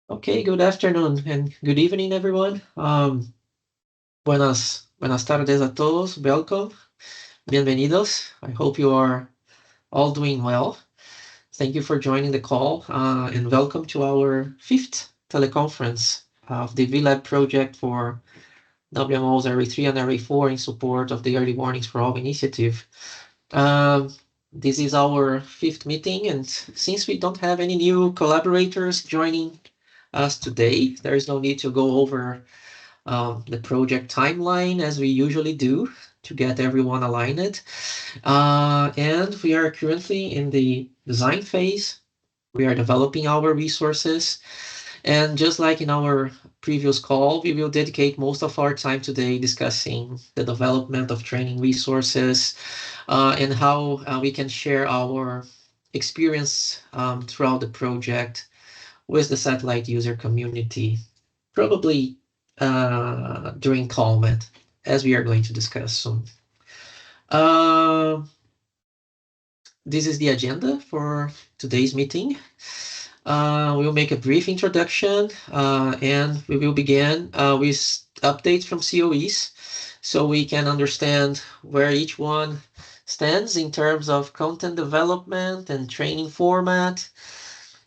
Okay, good afternoon and good evening, everyone. Buenas tardes a todos. Welcome. Bienvenidos. I hope you are all doing well. Thank you for joining the call and welcome to our fifth teleconference of the VLab project for WMOs Area 3 and Area 4 in support of the Early Warnings for All initiative. Um, this is our fifth meeting, and since we don't have any new collaborators joining us today, there is no need to go over the project timeline as we usually do to get everyone aligned. And we are currently in the design phase. We are developing our resources. And just like in our previous call, we will dedicate most of our time today discussing the development of training resources and how we can share our experience throughout the project with the satellite user community, probably during CALMet, as we are going to discuss soon. Uh, this is the agenda for today's meeting. We'll make a brief introduction and we will begin with updates from CoEs so we can understand where each one stands in terms of content development and training format.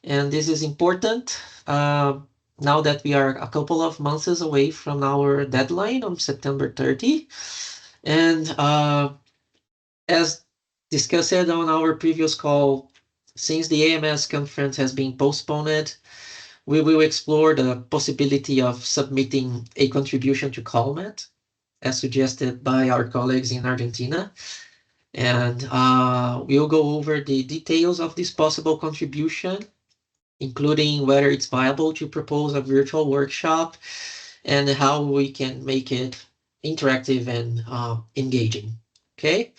And this is important now that we are a couple of months away from our deadline on September 30. And as discussed on our previous call, since the AMS conference has been postponed, we will explore the possibility of submitting a contribution to CALMet, as suggested by our colleagues in Argentina. And we'll go over the details of this possible contribution, including whether it's viable to propose a virtual workshop and how we can make it interactive and engaging. Okay.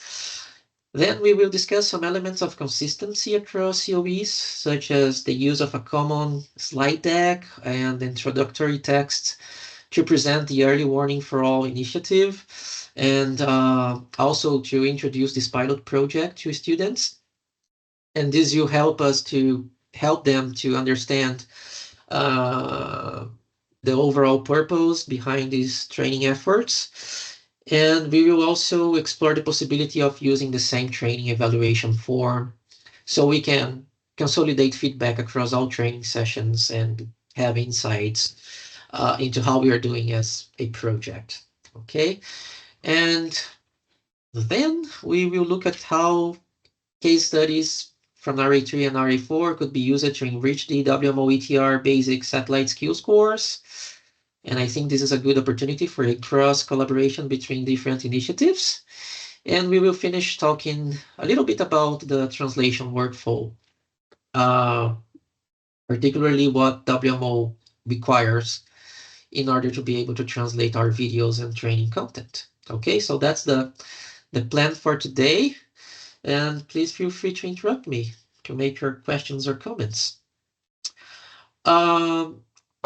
Then we will discuss some elements of consistency across CoEs, such as the use of a common slide deck and introductory text to present the Early Warning for All initiative, and also to introduce this pilot project to students. And this will help them to understand the overall purpose behind these training efforts. And we will also explore the possibility of using the same training evaluation form so we can consolidate feedback across all training sessions and have insights into how we are doing as a project. Okay. And then we will look at how case studies from RA3 and RA4 could be used to enrich the WMO ETR basic satellite skills course. And I think this is a good opportunity for a cross collaboration between different initiatives. And we will finish talking a little bit about the translation workflow, particularly what WMO requires in order to be able to translate our videos and training content. Okay, so that's the plan for today. And please feel free to interrupt me to make your questions or comments.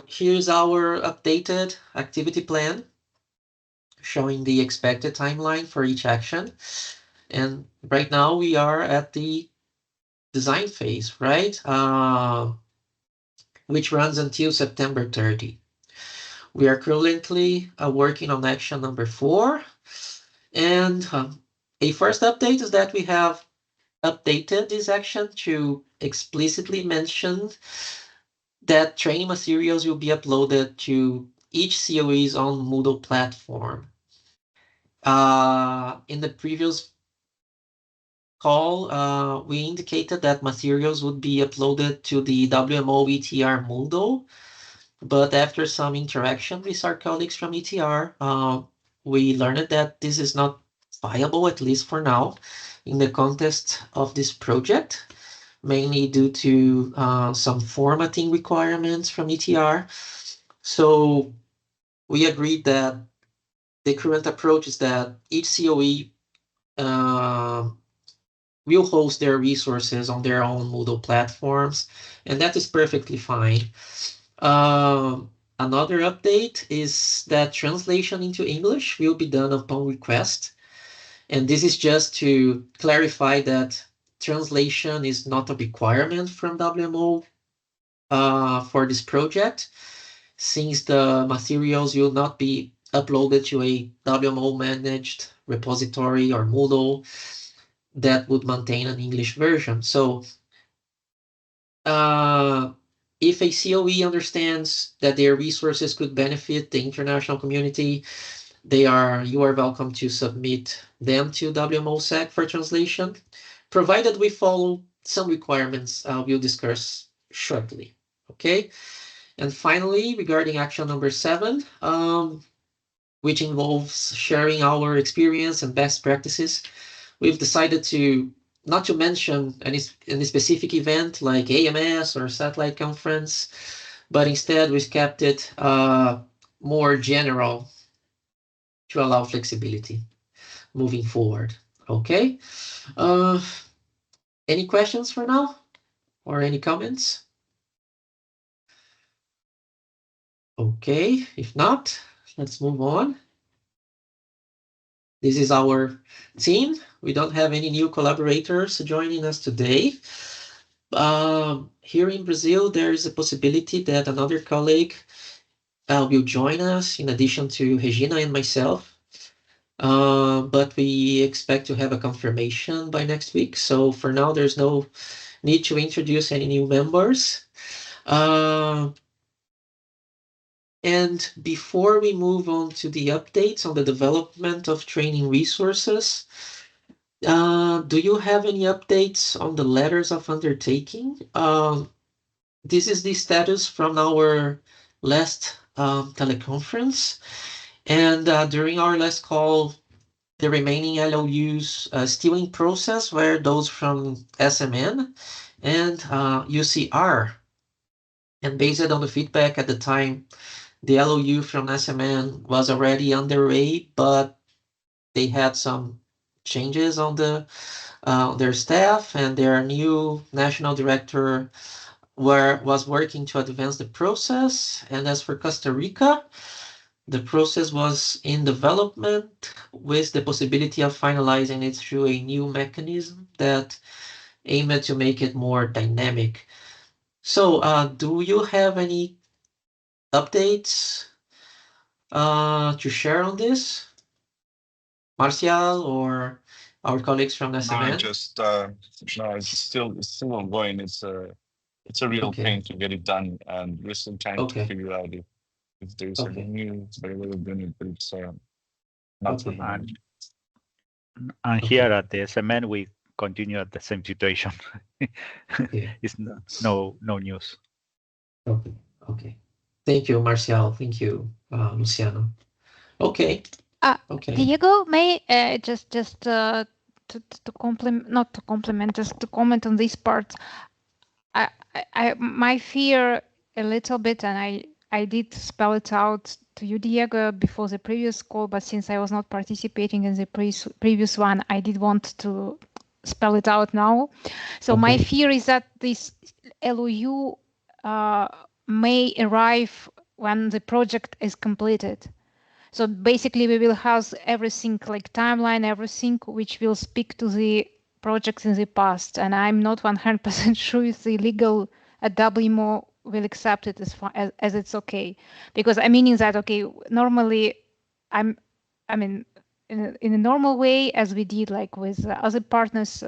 Here's our updated activity plan showing the expected timeline for each action. And right now we are at the design phase, right? Which runs until September 30. We are currently working on action number 4. And a first update is that we have updated this action to explicitly mention that training materials will be uploaded to each CoE's own Moodle platform. In the previous call, we indicated that materials would be uploaded to the WMO ETR Moodle, but after some interaction with our colleagues from ETR, we learned that this is not viable, at least for now, in the context of this project, mainly due to some formatting requirements from ETR. So we agreed that the current approach is that each CoE will host their resources on their own Moodle platforms, and that is perfectly fine. Another update is that translation into English will be done upon request. And this is just to clarify that translation is not a requirement from WMO for this project, since the materials will not be uploaded to a WMO managed repository or Moodle that would maintain an English version. So if a COE understands that their resources could benefit the international community, you are welcome to submit them to WMOSEC for translation, provided we follow some requirements we'll discuss shortly. Okay. And finally, regarding action number 7, which involves sharing our experience and best practices, we've decided to not to mention any specific event like AMS or satellite conference, but instead we've kept it more general to allow flexibility moving forward. Okay. Any questions for now or any comments? Okay, if not, let's move on. This is our team. We don't have any new collaborators joining us today. Here in Brazil, there is a possibility that another colleague will join us in addition to Regina and myself. But we expect to have a confirmation by next week. So for now, there's no need to introduce any new members. And before we move on to the updates on the development of training resources, do you have any updates on the letters of undertaking? This is the status from our last teleconference. And during our last call, the remaining LOUs still in process were those from SMN and UCR. And based on the feedback at the time, the LOU from SMN was already underway, but they had some changes on their staff, and their new national director was working to advance the process. And as for Costa Rica, the process was in development with the possibility of finalizing it through a new mechanism that aimed to make it more dynamic. So do you have any updates to share on this, Marcial or our colleagues from SMN? It's still ongoing. It's a real pain to get it done, and we're still trying to figure out if there's any news, but we're doing it, but it's not so bad. And here at the SMN, we continue at the same situation. It's no news. Okay. Thank you, Marcial. Thank you, Luciano. Okay. Diego, may just to compliment, not to compliment, just to comment on this part. I my fear a little bit, and I did spell it out to you, Diego, before the previous call, but since I was not participating in the previous one, I did want to spell it out now. So my fear is that this LOU may arrive when the project is completed. So basically we will have everything like timeline, everything which will speak to the projects in the past. And I'm not 100% sure if the legal at WMO will accept it as it's okay. Because I mean that, okay, normally in a normal way, as we did like with other partners,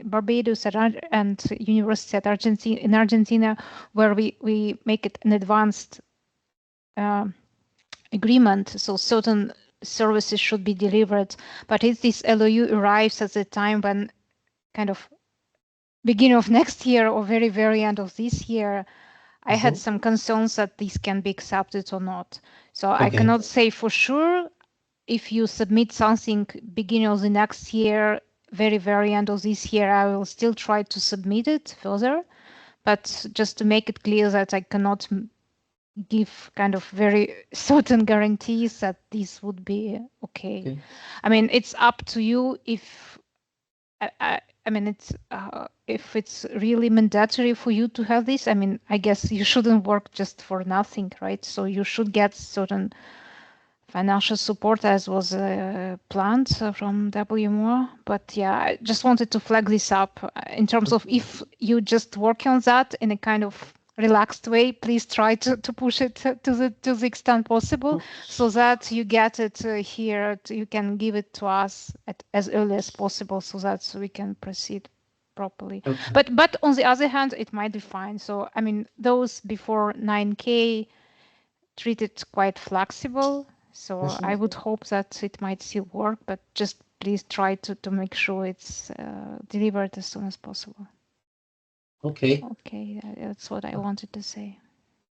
Barbados and University in Argentina, where we make it an advanced agreement, so certain services should be delivered. But if this LOU arrives at the time when kind of beginning of next year or very, very end of this year, I had some concerns that this can be accepted or not. So I cannot say for sure. If you submit something beginning of the next year, very, very end of this year, I will still try to submit it further. But just to make it clear that I cannot give kind of very certain guarantees that this would be okay. I mean, it's up to you if it's if it's really mandatory for you to have this. I mean, I guess you shouldn't work just for nothing, right? So you should get certain financial support as was planned from WMO. But yeah, I just wanted to flag this up in terms of if you just work on that in a kind of relaxed way, please try to push it to the extent possible, so that you get it here. You can give it to us as early as possible, so that we can proceed properly. Okay. But on the other hand, it might be fine. So I mean, those before 9K treated quite flexible. So I would hope that it might still work, but just please try to make sure it's delivered as soon as possible. Okay. Okay, that's what I wanted to say.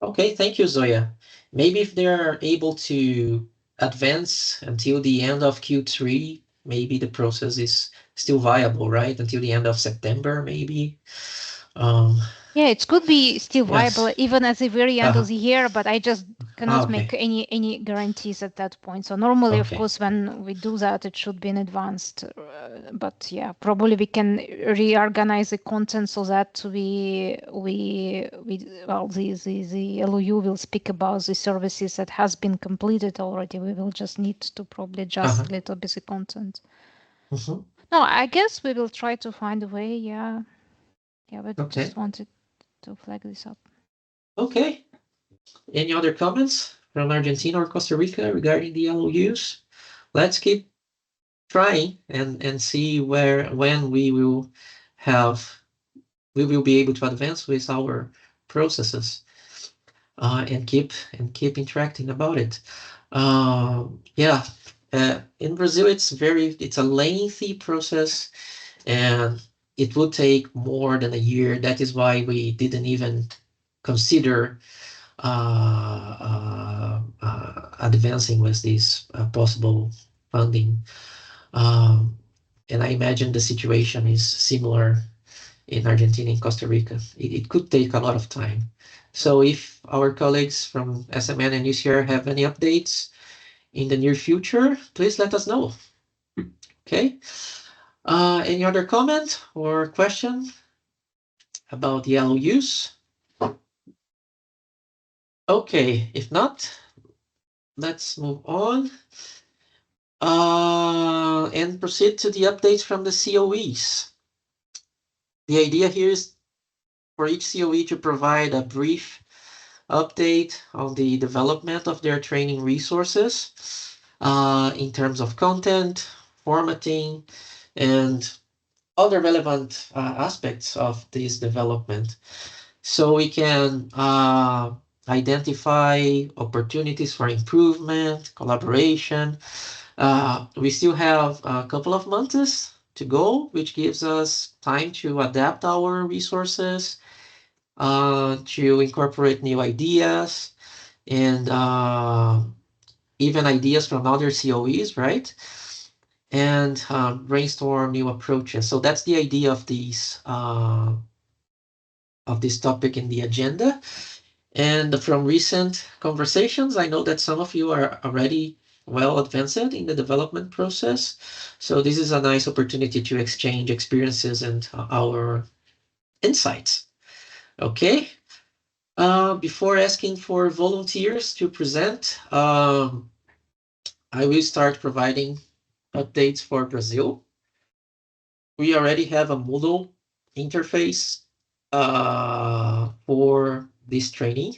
Okay, thank you, Zoya. Maybe if they're able to advance until the end of Q3, maybe the process is still viable, right? Until the end of September, maybe. Yeah, it could be still viable Yes. even at the very end of the year, but I just cannot Okay. make any guarantees at that point. So normally, of Okay. course, when we do that, it should be in advance. But yeah, probably we can reorganize the content so that well, the LOU will speak about the services that has been completed already. We will just need to probably adjust a little bit the content. No, I guess we will try to find a way. Yeah, but just wanted to flag this up. Okay. Any other comments from Argentina or Costa Rica regarding the LOUs? Let's keep trying and see when we will be able to advance with our processes and keep interacting about it. In Brazil, it's a lengthy process, and it would take more than a year. That is why we didn't even consider advancing with this possible funding. And I imagine the situation is similar in Argentina and Costa Rica. It could take a lot of time. So if our colleagues from SMN and UCR have any updates in the near future, please let us know. Okay. Any other comment or question about the LOUs? Okay, if not, let's move on and proceed to the updates from the COEs. The idea here is for each COE to provide a brief update on the development of their training resources in terms of content, formatting, and other relevant aspects of this development. So we can identify opportunities for improvement, collaboration. We still have a couple of months to go, which gives us time to adapt our resources, to incorporate new ideas, and even ideas from other COEs, right? And brainstorm new approaches. So that's the idea of these of this topic in the agenda. And from recent conversations, I know that some of you are already well advanced in the development process. So this is a nice opportunity to exchange experiences and our insights. Okay. Before asking for volunteers to present, I will start providing updates for Brazil. We already have a Moodle interface for this training.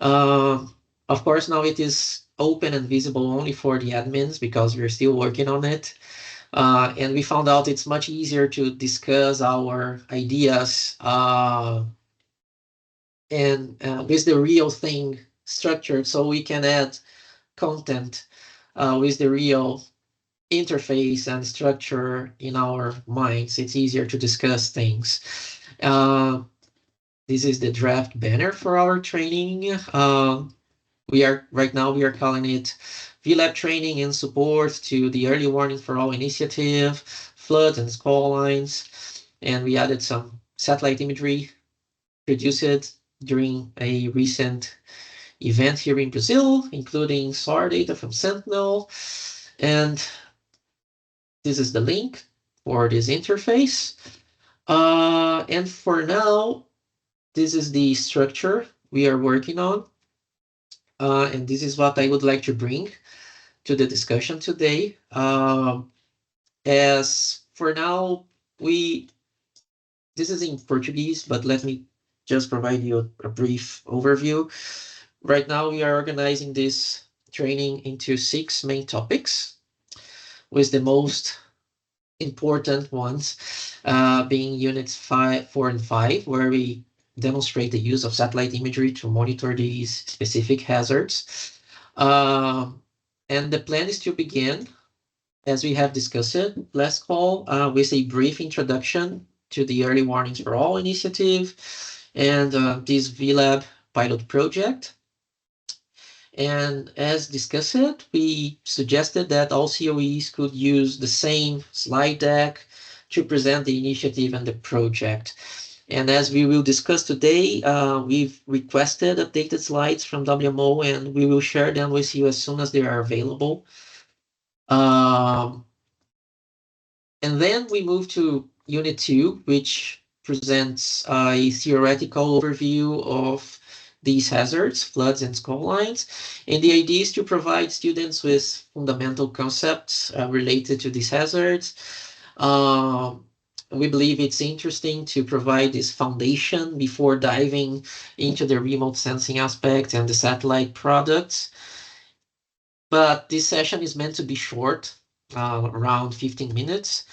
Of course, now it is open and visible only for the admins because we're still working on it. And we found out it's much easier to discuss our ideas and with the real thing structured, so we can add content with the real interface and structure in our minds. It's easier to discuss things. This is the draft banner for our training. We are calling it VLab training in support to the Early Warning for All initiative, floods and squall lines, and we added some satellite imagery produced during a recent event here in Brazil, including SAR data from Sentinel. And this is the link for this interface. And for now, this is the structure we are working on. And this is what I would like to bring to the discussion today. As for now, this is in Portuguese, but let me just provide you a brief overview. Right now, we are organizing this training into 6 main topics, with the most important ones being units 4 and 5, where we demonstrate the use of satellite imagery to monitor these specific hazards. And the plan is to begin, as we have discussed it last call, with a brief introduction to the Early Warnings for All initiative and this VLab pilot project. And as discussed, we suggested that all CoEs could use the same slide deck to present the initiative and the project. And as we will discuss today, we've requested updated slides from WMO, and we will share them with you as soon as they are available. And then we move to Unit 2, which presents a theoretical overview of these hazards, floods and skull lines. And the idea is to provide students with fundamental concepts related to these hazards. We believe it's interesting to provide this foundation before diving into the remote sensing aspect and the satellite products. But this session is meant to be short, around 15 minutes.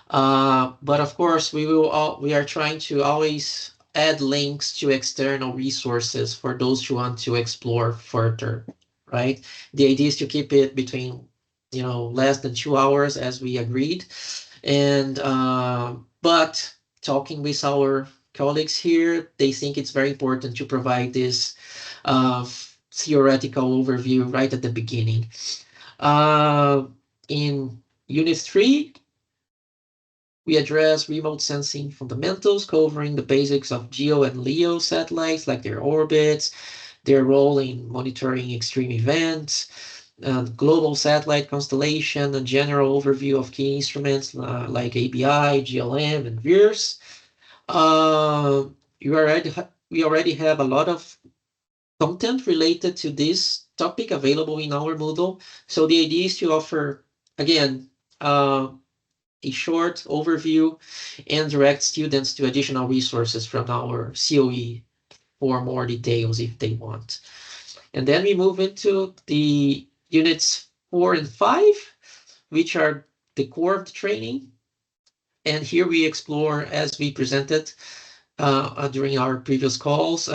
But of course, we are trying to always add links to external resources for those who want to explore further, right? The idea is to keep it between, less than 2 hours as we agreed. And but talking with our colleagues here, they think it's very important to provide this theoretical overview right at the beginning. In Unit 3, we address remote sensing fundamentals, covering the basics of GEO and LEO satellites, like their orbits, their role in monitoring extreme events, global satellite constellation, a general overview of key instruments like ABI, GLM, and VIRS. We already have a lot of content related to this topic available in our Moodle. So the idea is to offer, again, a short overview and direct students to additional resources from our COE for more details if they want. And then we move into the units 4 and 5, which are the core of the training. And here we explore, as we presented during our previous calls,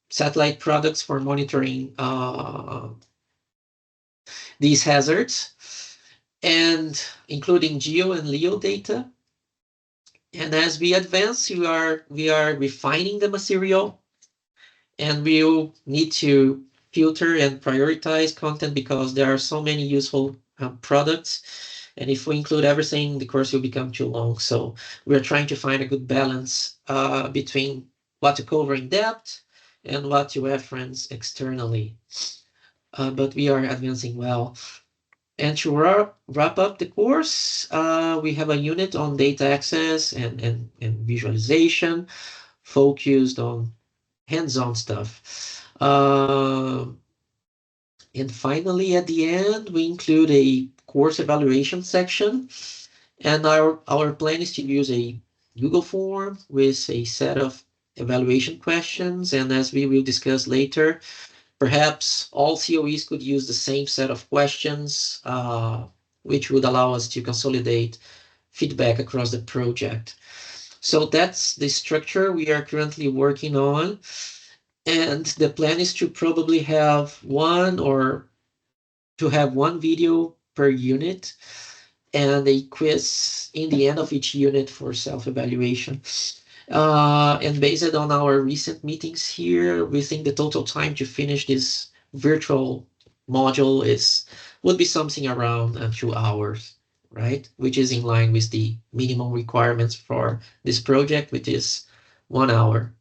satellite products for monitoring these hazards, and including GEO and LEO data. And as we advance, we are refining the material, and we'll need to filter and prioritize content because there are so many useful products. And if we include everything, the course will become too long. So we're trying to find a good balance between what to cover in depth and what to reference externally. But we are advancing well. And to wrap up the course, we have a unit on data access and visualization, focused on hands-on stuff. And finally, at the end, we include a course evaluation section. And our plan is to use a Google form with a set of evaluation questions. And as we will discuss later, perhaps all COEs could use the same set of questions, which would allow us to consolidate feedback across the project. So that's the structure we are currently working on. And the plan is to probably have one video per unit and a quiz in the end of each unit for self-evaluation. And based on our recent meetings here, we think the total time to finish this virtual module would be something around 2 hours, right? Which is in line with the minimum requirements for this project, which is 1 hour.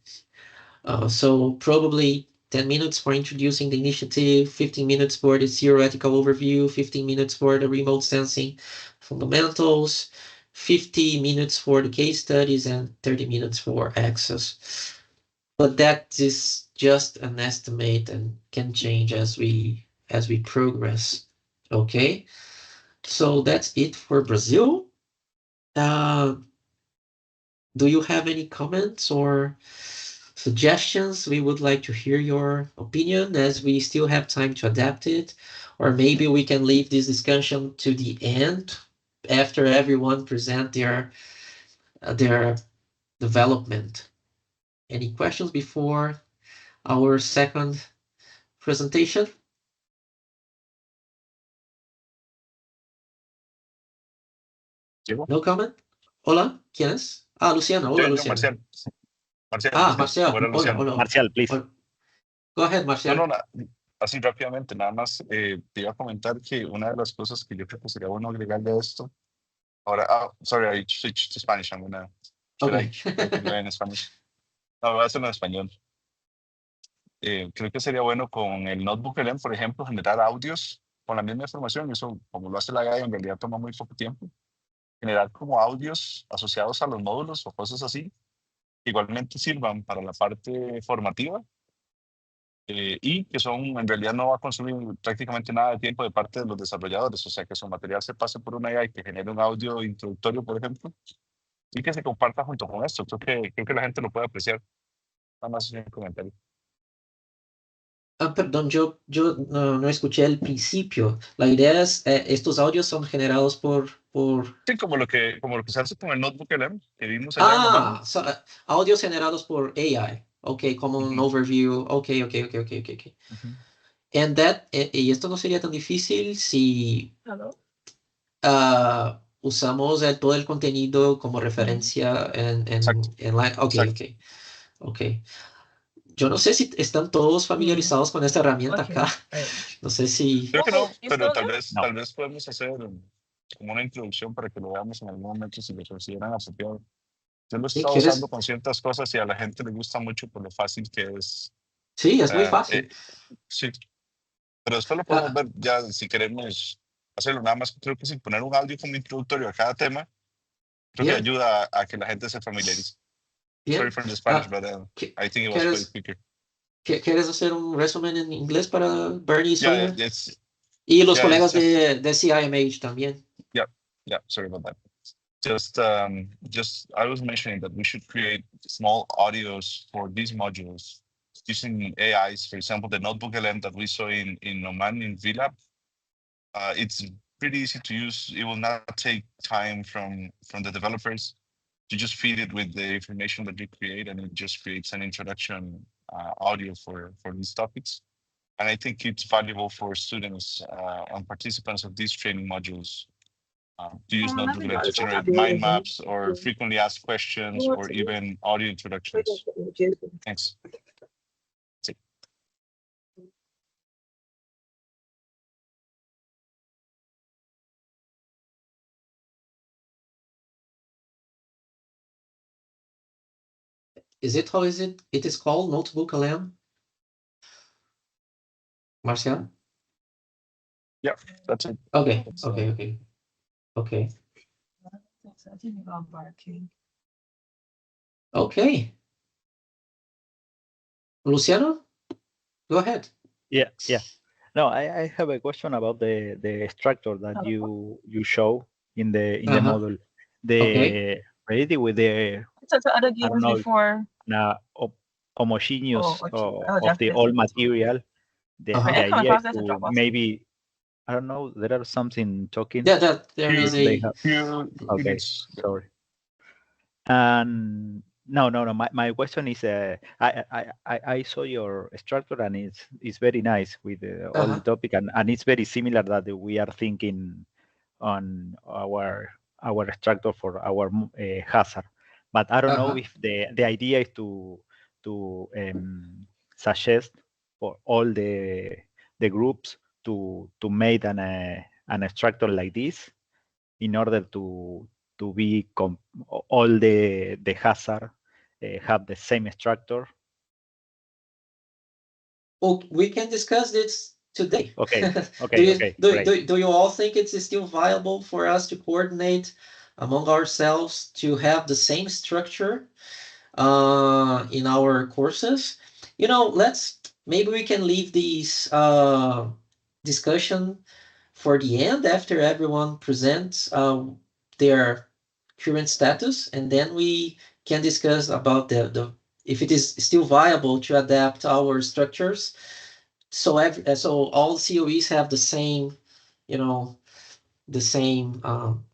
So probably 10 minutes for introducing the initiative, 15 minutes for the theoretical overview, 15 minutes for the remote sensing fundamentals, 50 minutes for the case studies, and 30 minutes for access. But that is just an estimate and can change as we progress. Okay, so that's it for Brazil. Do you have any comments or suggestions. We would like to hear your opinion as we still have time to adapt it. Or maybe we can leave this discussion to the end after everyone present their development. Any questions before our second presentation? No comment? Hola, ¿quién es? Ah, Luciano. Hola, Luciano. Marcial. Marcial. Hola, hola. Marcial, please. Hola. Go ahead, Marcial. No, así rápidamente, nada más te iba a comentar que una de las cosas que yo creo que sería bueno agregarle a esto, ahora, sorry, I switched to Spanish, I'm gonna, Okay. en Spanish. No, voy a hacerlo en español. Creo que sería bueno con el Notebook LM, por ejemplo, generar audios con la misma información, eso como lo hace la GAI en realidad toma muy poco tiempo, generar como audios asociados a los módulos o cosas así, igualmente sirvan para la parte formativa y que son, en realidad no va a consumir prácticamente nada de tiempo de parte de los desarrolladores, o sea que su material se pase por una AI que genere un audio introductorio, por ejemplo, y que se comparta junto con esto. Creo que la gente lo puede apreciar. Nada más un comentario. Perdón, yo no escuché el principio. La idea es, estos audios son generados por... Sí, como lo que se hace con el Notebook LM que vimos allá en Oman. Audios generados por AI. Ok, como un overview. Ok. And that, y esto no sería tan difícil si usamos todo el contenido como referencia en la... Ok. Yo no sé si están todos familiarizados con esta herramienta acá. No sé si... Creo que no, pero tal vez podemos hacer como una introducción para que lo veamos en algún momento si lo consideran apropiado. Yo lo he estado usando con ciertas cosas y a la gente le gusta mucho por lo fácil que es. Sí, es muy fácil. Sí, pero después lo podemos ver ya si queremos hacerlo. Nada más creo que sin poner un audio como introductorio a cada tema, creo que ayuda a que la gente se familiarice. Sorry for the Spanish, but I think it was way quicker. ¿Quieres hacer un resumen en inglés para Bernie y Sawyer? Y los colegas de CIMH también. Yeah, sorry about that. Just I was mentioning that we should create small audios for these modules using AIs. For example, the notebook LM that we saw in Oman in VLab. It's pretty easy to use. It will not take time from the developers. You just feed it with the information that you create, and it just creates an introduction audio for these topics. And I think it's valuable for students and participants of these training modules to use Notebook to generate mind maps or frequently asked questions or even audio introductions. Thanks. Is it how is it? It is called Notebook LM? Marcial? Yeah, that's it. Okay. Okay. Luciano, go ahead. Yeah. No, I have a question about the structure that you show in the model. The reality with the homogeneous of the all material. The idea is to maybe, I don't know, there are something talking. Yeah, there is a... Okay, sorry. And no. My question is, I saw your structure and it's very nice with all the topic and it's very similar that we are thinking on our structure for our hazard. But I don't know if the idea is to suggest for all the groups to make an structure like this in order to be all the hazard have the same structure. Well, we can discuss this today. Okay. Do you all think it's still viable for us to coordinate among ourselves to have the same structure in our courses? Maybe we can leave these discussion for the end after everyone presents their current status, and then we can discuss about if it is still viable to adapt our structures. So all COEs have the same, the same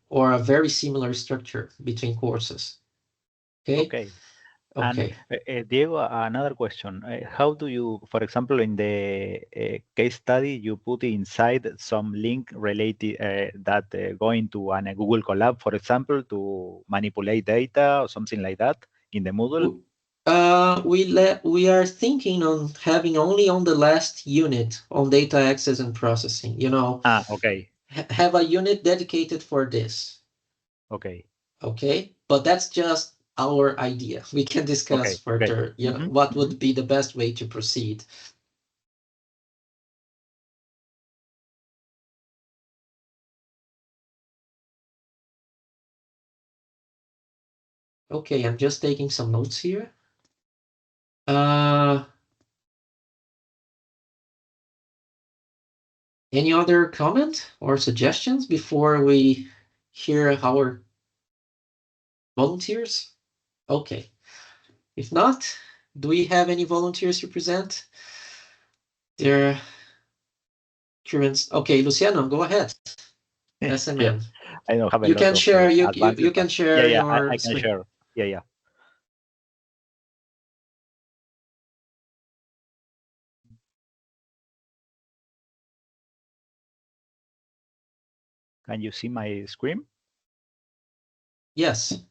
or a very similar structure between courses. Okay. And Diego, another question. How do you, for example, in the case study, you put inside some link related that going to a Google Colab, for example, to manipulate data or something like that in the Moodle? We are thinking on having only on the last unit on data access and processing, Okay. Have a unit dedicated for this. Okay. Okay, but that's just our idea. We can discuss further, what would be the best way to proceed. Okay, I'm just taking some notes here. Any other comment or suggestions before we hear our volunteers? Okay. If not, do we have any volunteers to present their current? Okay, Luciano, go ahead. SMN. Yeah, I don't have a you lot can of share. You can share. Yeah, your I can share. Yeah. Can you see my screen? Yes.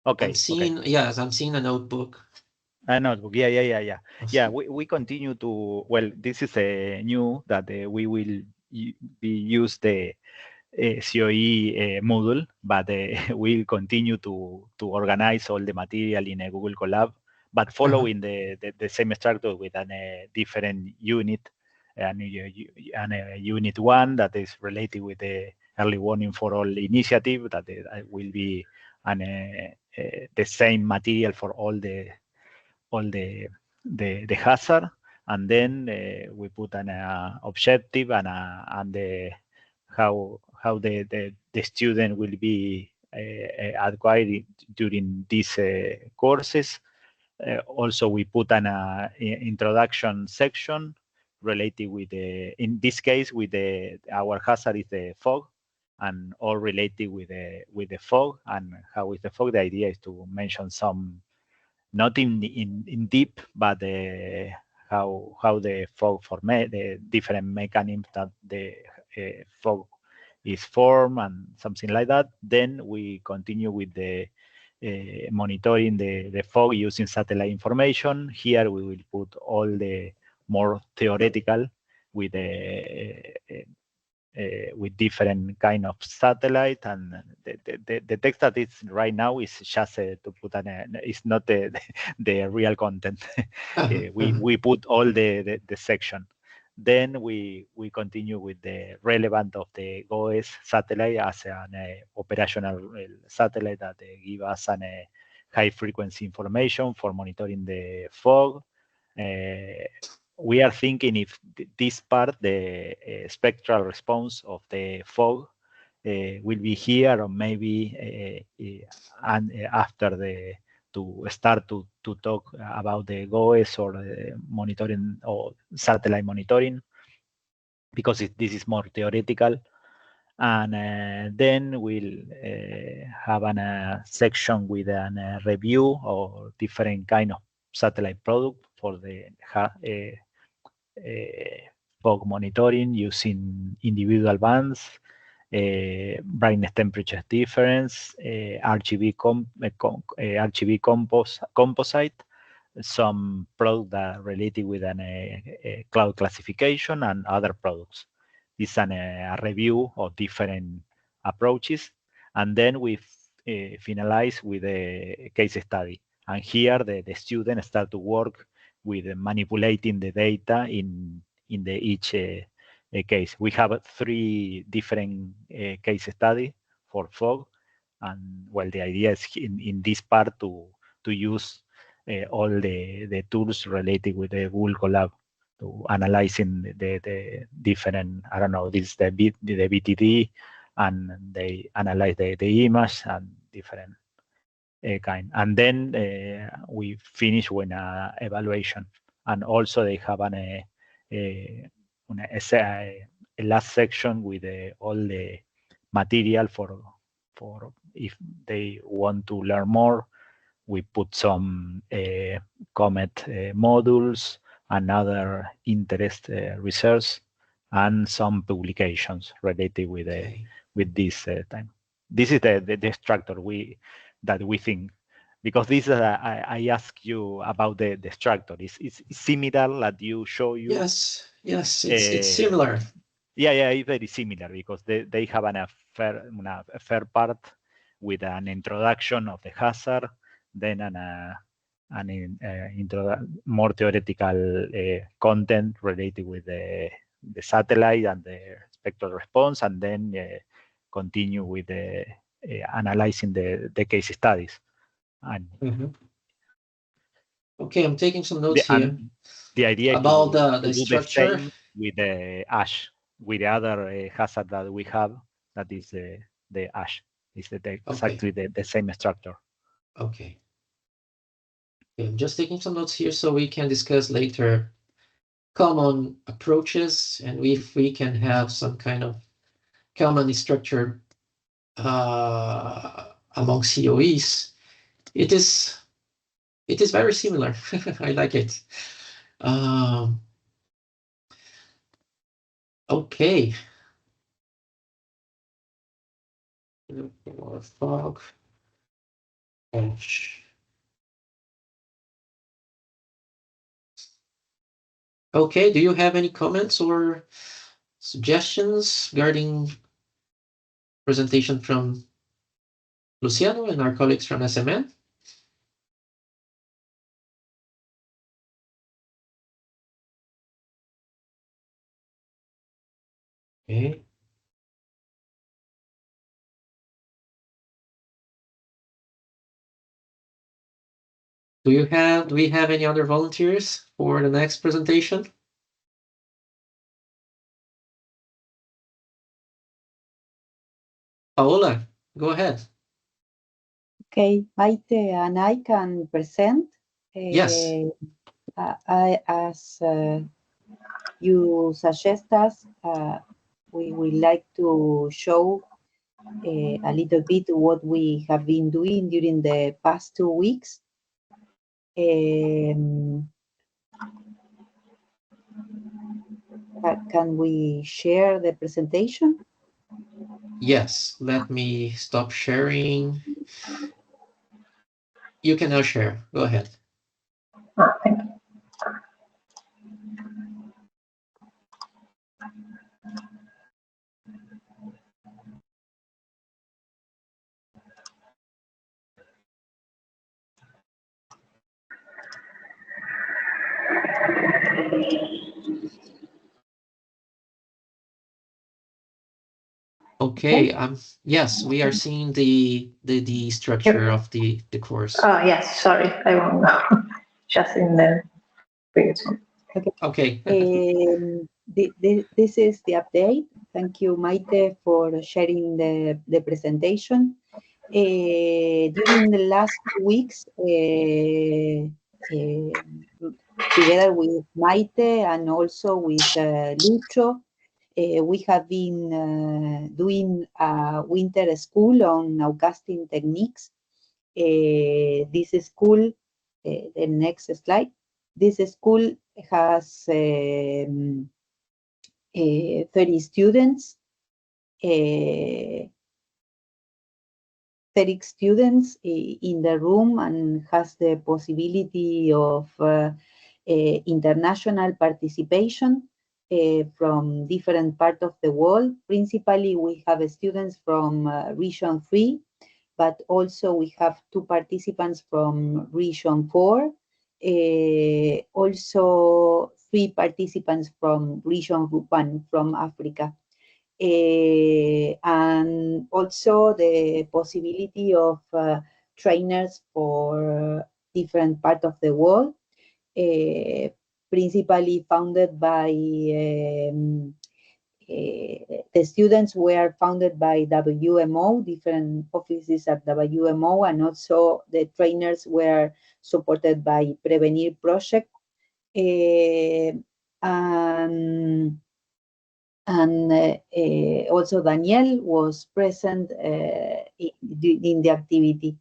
Okay. I'm seeing. Okay. Yes, I'm seeing a notebook. A notebook. Yeah. Yeah, we continue to. Well, this is a new that we will be use the COE Moodle, but we'll continue to organize all the material in a Google Colab, but following the same structure with a different unit, and a unit 1 that is related with the early warning for all initiative that will be the same material for all the hazard, and then we put an objective and the how the student will be acquired during these courses. Also, we put an introduction section related with in this case with our hazard is the fog, and all related with the fog and how is the fog. The idea is to mention some, not in deep, but how the fog the different mechanisms that the fog is formed and something like that. Then we continue with the monitoring the fog using satellite information. Here we will put all the more theoretical with with different kind of satellite, and the text that is right now is just to put it's not the real content. We put all the section. Then we continue with the relevant of the CoEs satellite as an operational satellite that give us an high frequency information for monitoring the fog. We are thinking if this part, the spectral response of the fog, will be here, or maybe and after to start to talk about the GOES or the monitoring or satellite monitoring, because this is more theoretical. And then we'll have a section with a review or different kind of satellite product for the fog monitoring using individual bands, brightness temperature difference, RGB composite, some product that related with a cloud classification, and other products. This is a review of different approaches, and then we finalize with a case study. And here the students start to work with manipulating the data in each case. We have 3 different case studies for fog, and well, the idea is in this part to use all the tools related with the Google Colab to analyzing the different, I don't know, this is the BTD, and they analyze the image and different kind. And then we finish with an evaluation. And also they have a last section with all the material for if they want to learn more. We put some COMET modules and other interest research and some publications related with this time. This is the structure that we think, because this I ask you about the structure. It's similar that you show you. Yes, it's similar. Yeah, it's very similar, because they have a fair part with an introduction of the hazard, then more theoretical content related with the satellite and the spectral response, and then continue with analyzing the case studies. And okay, I'm taking some notes here. The idea about to the do structure the same with the ash, with the other hazard that we have, that is the ash. It's exactly the same structure. Okay. I'm just taking some notes here so we can discuss later common approaches, and if we can have some kind of common structure among CoEs. It is very similar. I like it. Okay. Fog. Okay, do you have any comments or suggestions regarding presentation from Luciano and our colleagues from SMN? Okay. Do we have any other volunteers for the next presentation? Paola, go ahead. Okay, Maite and I can present. Yes. As you suggest us, we would like to show a little bit what we have been doing during the past 2 weeks. Can we share the presentation? Yes, let me stop sharing. You can now share. Go ahead. Thank you. Okay. Yes, we are seeing the structure of the course. Oh yes, sorry, I won't go. Just in the previous one. Okay. This is the update. Thank you, Maite, for sharing the presentation. During the last 2 weeks, together with Maite and also with Lucho, we have been doing a winter school on nowcasting techniques. This school, the next slide, this school has 30 students. 30 students in the room, and has the possibility of international participation from different parts of the world. Principally, we have students from Region 3, but also we have 2 participants from Region 4. Also 3 participants from Region 1 from Africa. And also the possibility of trainers for different parts of the world, principally founded by the students were founded by WMO, different offices at WMO, and also the trainers were supported by Prevenir project. And also Daniel was present in the activity.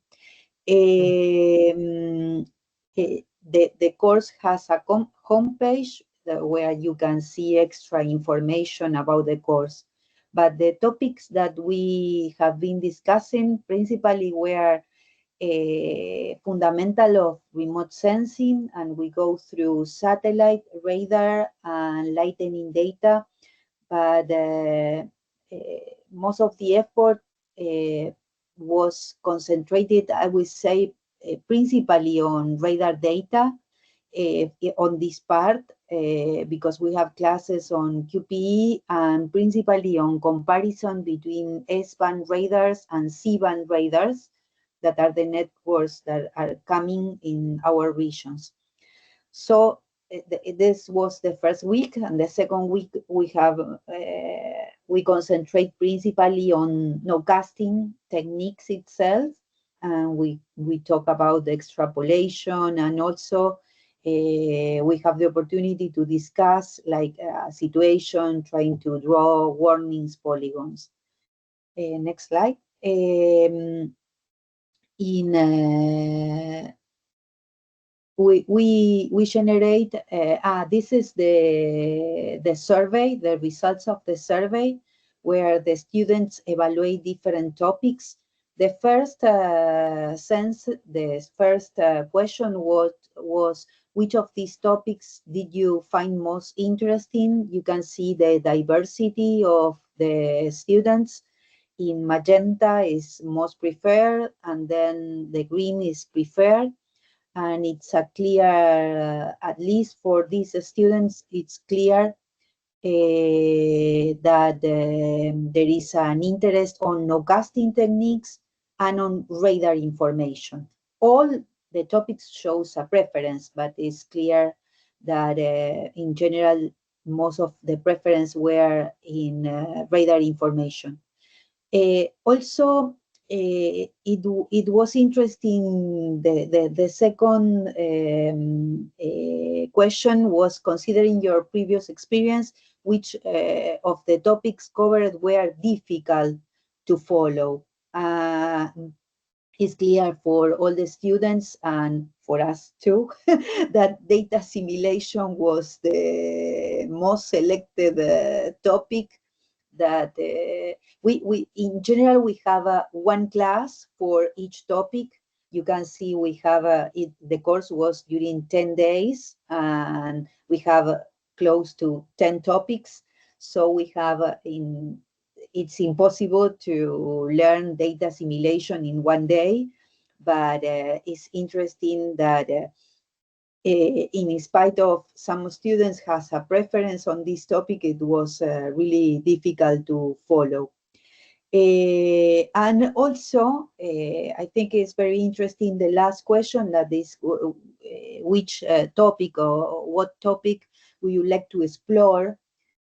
The course has a homepage where you can see extra information about the course. But the topics that we have been discussing principally were fundamental of remote sensing, and we go through satellite, radar, and lightning data. But most of the effort was concentrated, I would say, principally on radar data on this part, because we have classes on QPE and principally on comparison between S-band radars and C-band radars that are the networks that are coming in our regions. So this was the first week, and the second week we concentrate principally on nowcasting techniques itself, and we talk about the extrapolation, and also we have the opportunity to discuss like a situation trying to draw warnings polygons. Next slide. We generate, this is the survey, the results of the survey, where the students evaluate different topics. The first question was which of these topics did you find most interesting? You can see the diversity of the students. In magenta is most preferred, and then the green is preferred. And it's a clear, at least for these students, it's clear that there is an interest on nowcasting techniques and on radar information. All the topics shows a preference, but it's clear that in general, most of the preference were in radar information. Also, it was interesting. The second question was, considering your previous experience, which of the topics covered were difficult to follow? It's clear for all the students and for us too that data simulation was the most selected topic. That we in general we have one class for each topic. You can see we have the course was during 10 days, and we have close to 10 topics. So we have it's impossible to learn data simulation in one day, but it's interesting that in spite of some students has a preference on this topic, it was really difficult to follow. And also, I think it's very interesting, the last question, that is which topic or what topic would you like to explore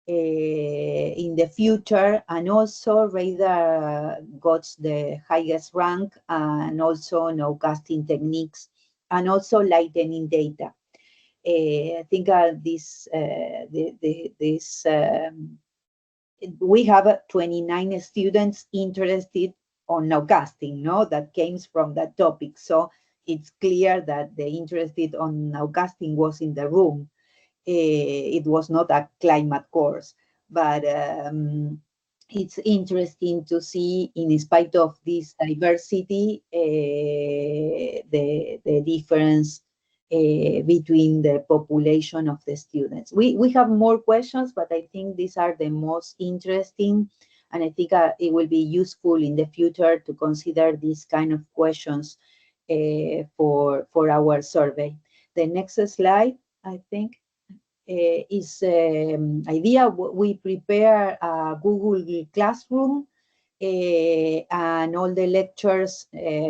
in the future, and also radar got the highest rank, and also nowcasting techniques, and also lightning data. I think we have 29 students interested on nowcasting, no, that came from that topic. So it's clear that the interested on nowcasting was in the room. It was not a climate course, but it's interesting to see, in spite of this diversity, the difference between the population of the students. We have more questions, but I think these are the most interesting, and I think it will be useful in the future to consider these kind of questions for our survey. The next slide, I think, is idea. We prepare a Google Classroom, and all the lectures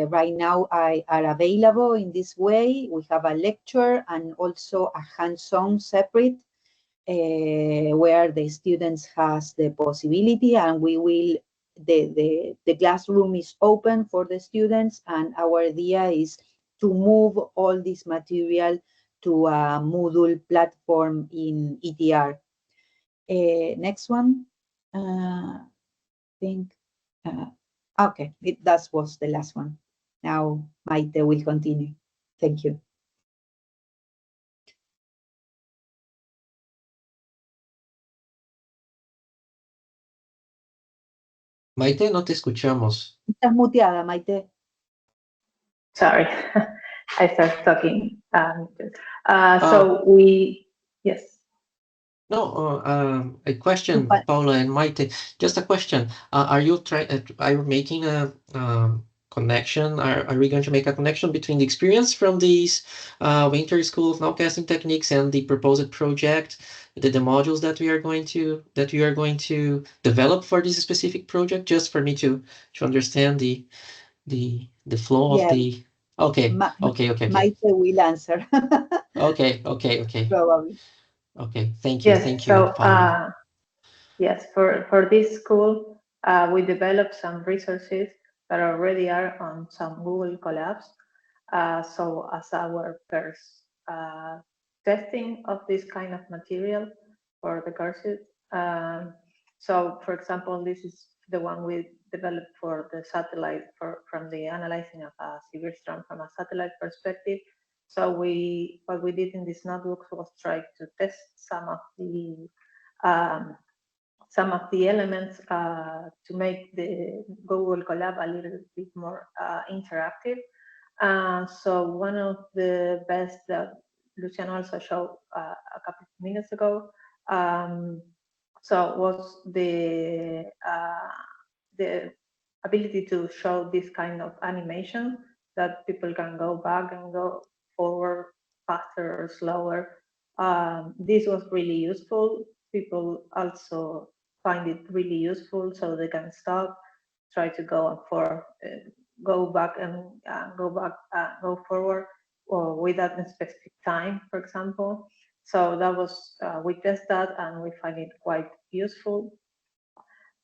right now are available in this way. We have a lecture and also a hands-on separate. where the students has the possibility, and we will, the classroom is open for the students, and our idea is to move all this material to a Moodle platform in ETR. Next one. I think, okay, that was the last one. Now Maite will continue. Thank you. Maite, no te escuchamos. Estás muteada, Maite. Sorry, I started talking. So we, yes. No, a question, Paula and Maite. Just a question. Are you making a connection? Are we going to make a connection between the experience from these Winter School of Nowcasting Techniques and the proposed project, the modules that we are going to develop for this specific project? Just for me to understand the flow of the. Okay. Maite will answer. Okay. Probably. Okay, thank you. Yes, Thank you, so, Paula. yes, for this school, we developed some resources that already are on some Google Colabs. So as our first testing of this kind of material for the courses. So for example, this is the one we developed for the satellite from the analyzing of a severe storm from a satellite perspective. So what we did in this notebook was try to test some of the elements to make the Google Colab a little bit more interactive. So one of the best that Luciano also showed a couple of minutes ago, so was the ability to show this kind of animation that people can go back and go forward faster or slower. This was really useful. People also find it really useful, so they can stop, try to go go back and go forward, or without a specific time, for example. So that was, we test that and we find it quite useful.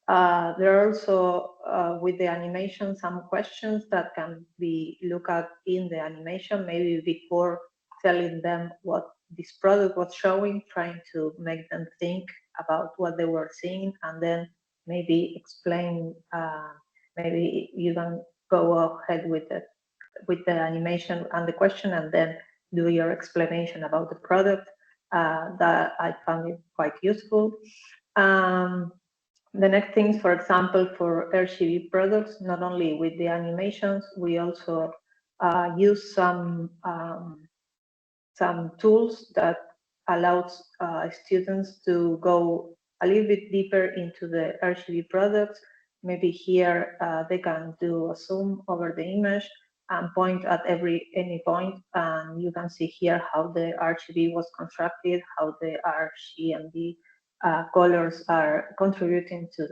There are also, with the animation, some questions that can be looked at in the animation, maybe before telling them what this product was showing, trying to make them think about what they were seeing, and then maybe explain, maybe you can go ahead with the animation and the question, and then do your explanation about the product. That I found it quite useful. The next things, for example, for RGB products, not only with the animations, we also use some tools that allows students to go a little bit deeper into the RGB products. Maybe here they can do a zoom over the image and point at any point, and you can see here how the RGB was constructed, how the RG and the colors are contributing to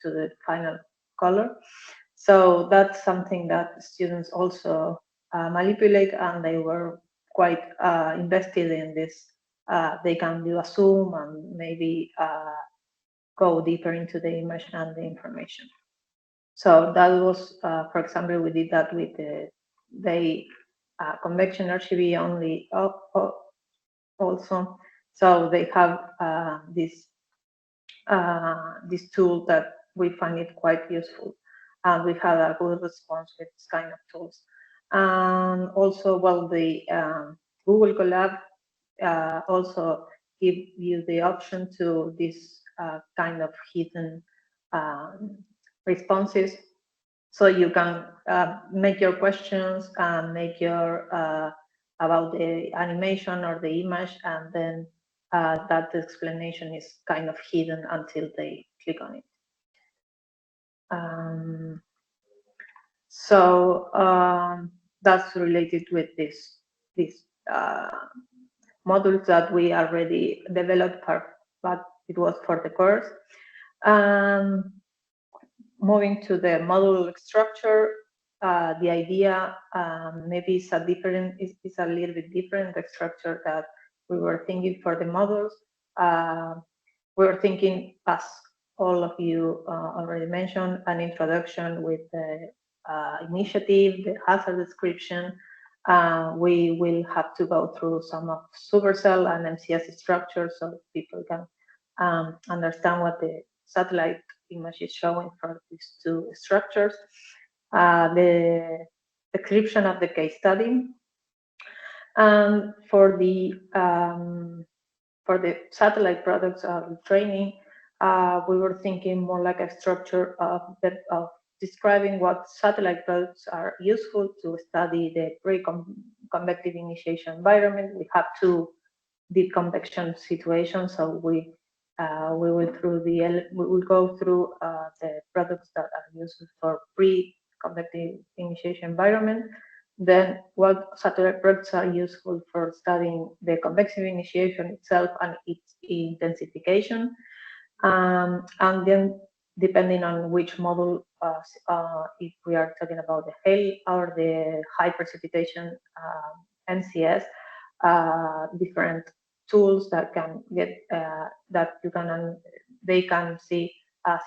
the final color. So that's something that students also manipulate, and they were quite invested in this. They can do a zoom and maybe go deeper into the image and the information. So that was, for example, we did that with the convection RGB only also. So they have this tool that we find it quite useful, and we had a good response with this kind of tools. And also, well, the Google Colab also give you the option to this kind of hidden responses. So you can make your questions and make your about the animation or the image, and then that explanation is kind of hidden until they click on it. So that's related with this modules that we already developed, but it was for the course. Moving to the module structure, the idea maybe is a little bit different, the structure that we were thinking for the modules. we're thinking, as all of you already mentioned, an introduction with the initiative, the hazard description. We will have to go through some of supercell and MCS structures so people can understand what the satellite image is showing for these two structures. The description of the case study. And for the satellite products training, we were thinking more like a structure of describing what satellite products are useful to study the pre-convective initiation environment. We have two deep convection situations, so we will go through the products that are useful for pre-convective initiation environment. Then what satellite products are useful for studying the convective initiation itself and its intensification. And then depending on which model, if we are talking about the hail or the high precipitation NCS, different tools that can get they can see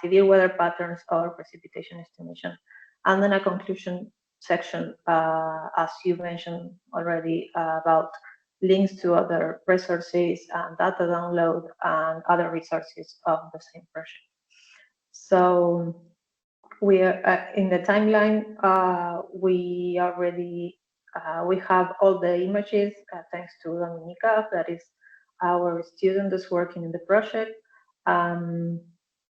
severe weather patterns or precipitation estimation. And then a conclusion section, as you mentioned already, about links to other resources and data download and other resources of the same project. So we are in the timeline. We already we have all the images thanks to Dominica, that is our student that's working in the project.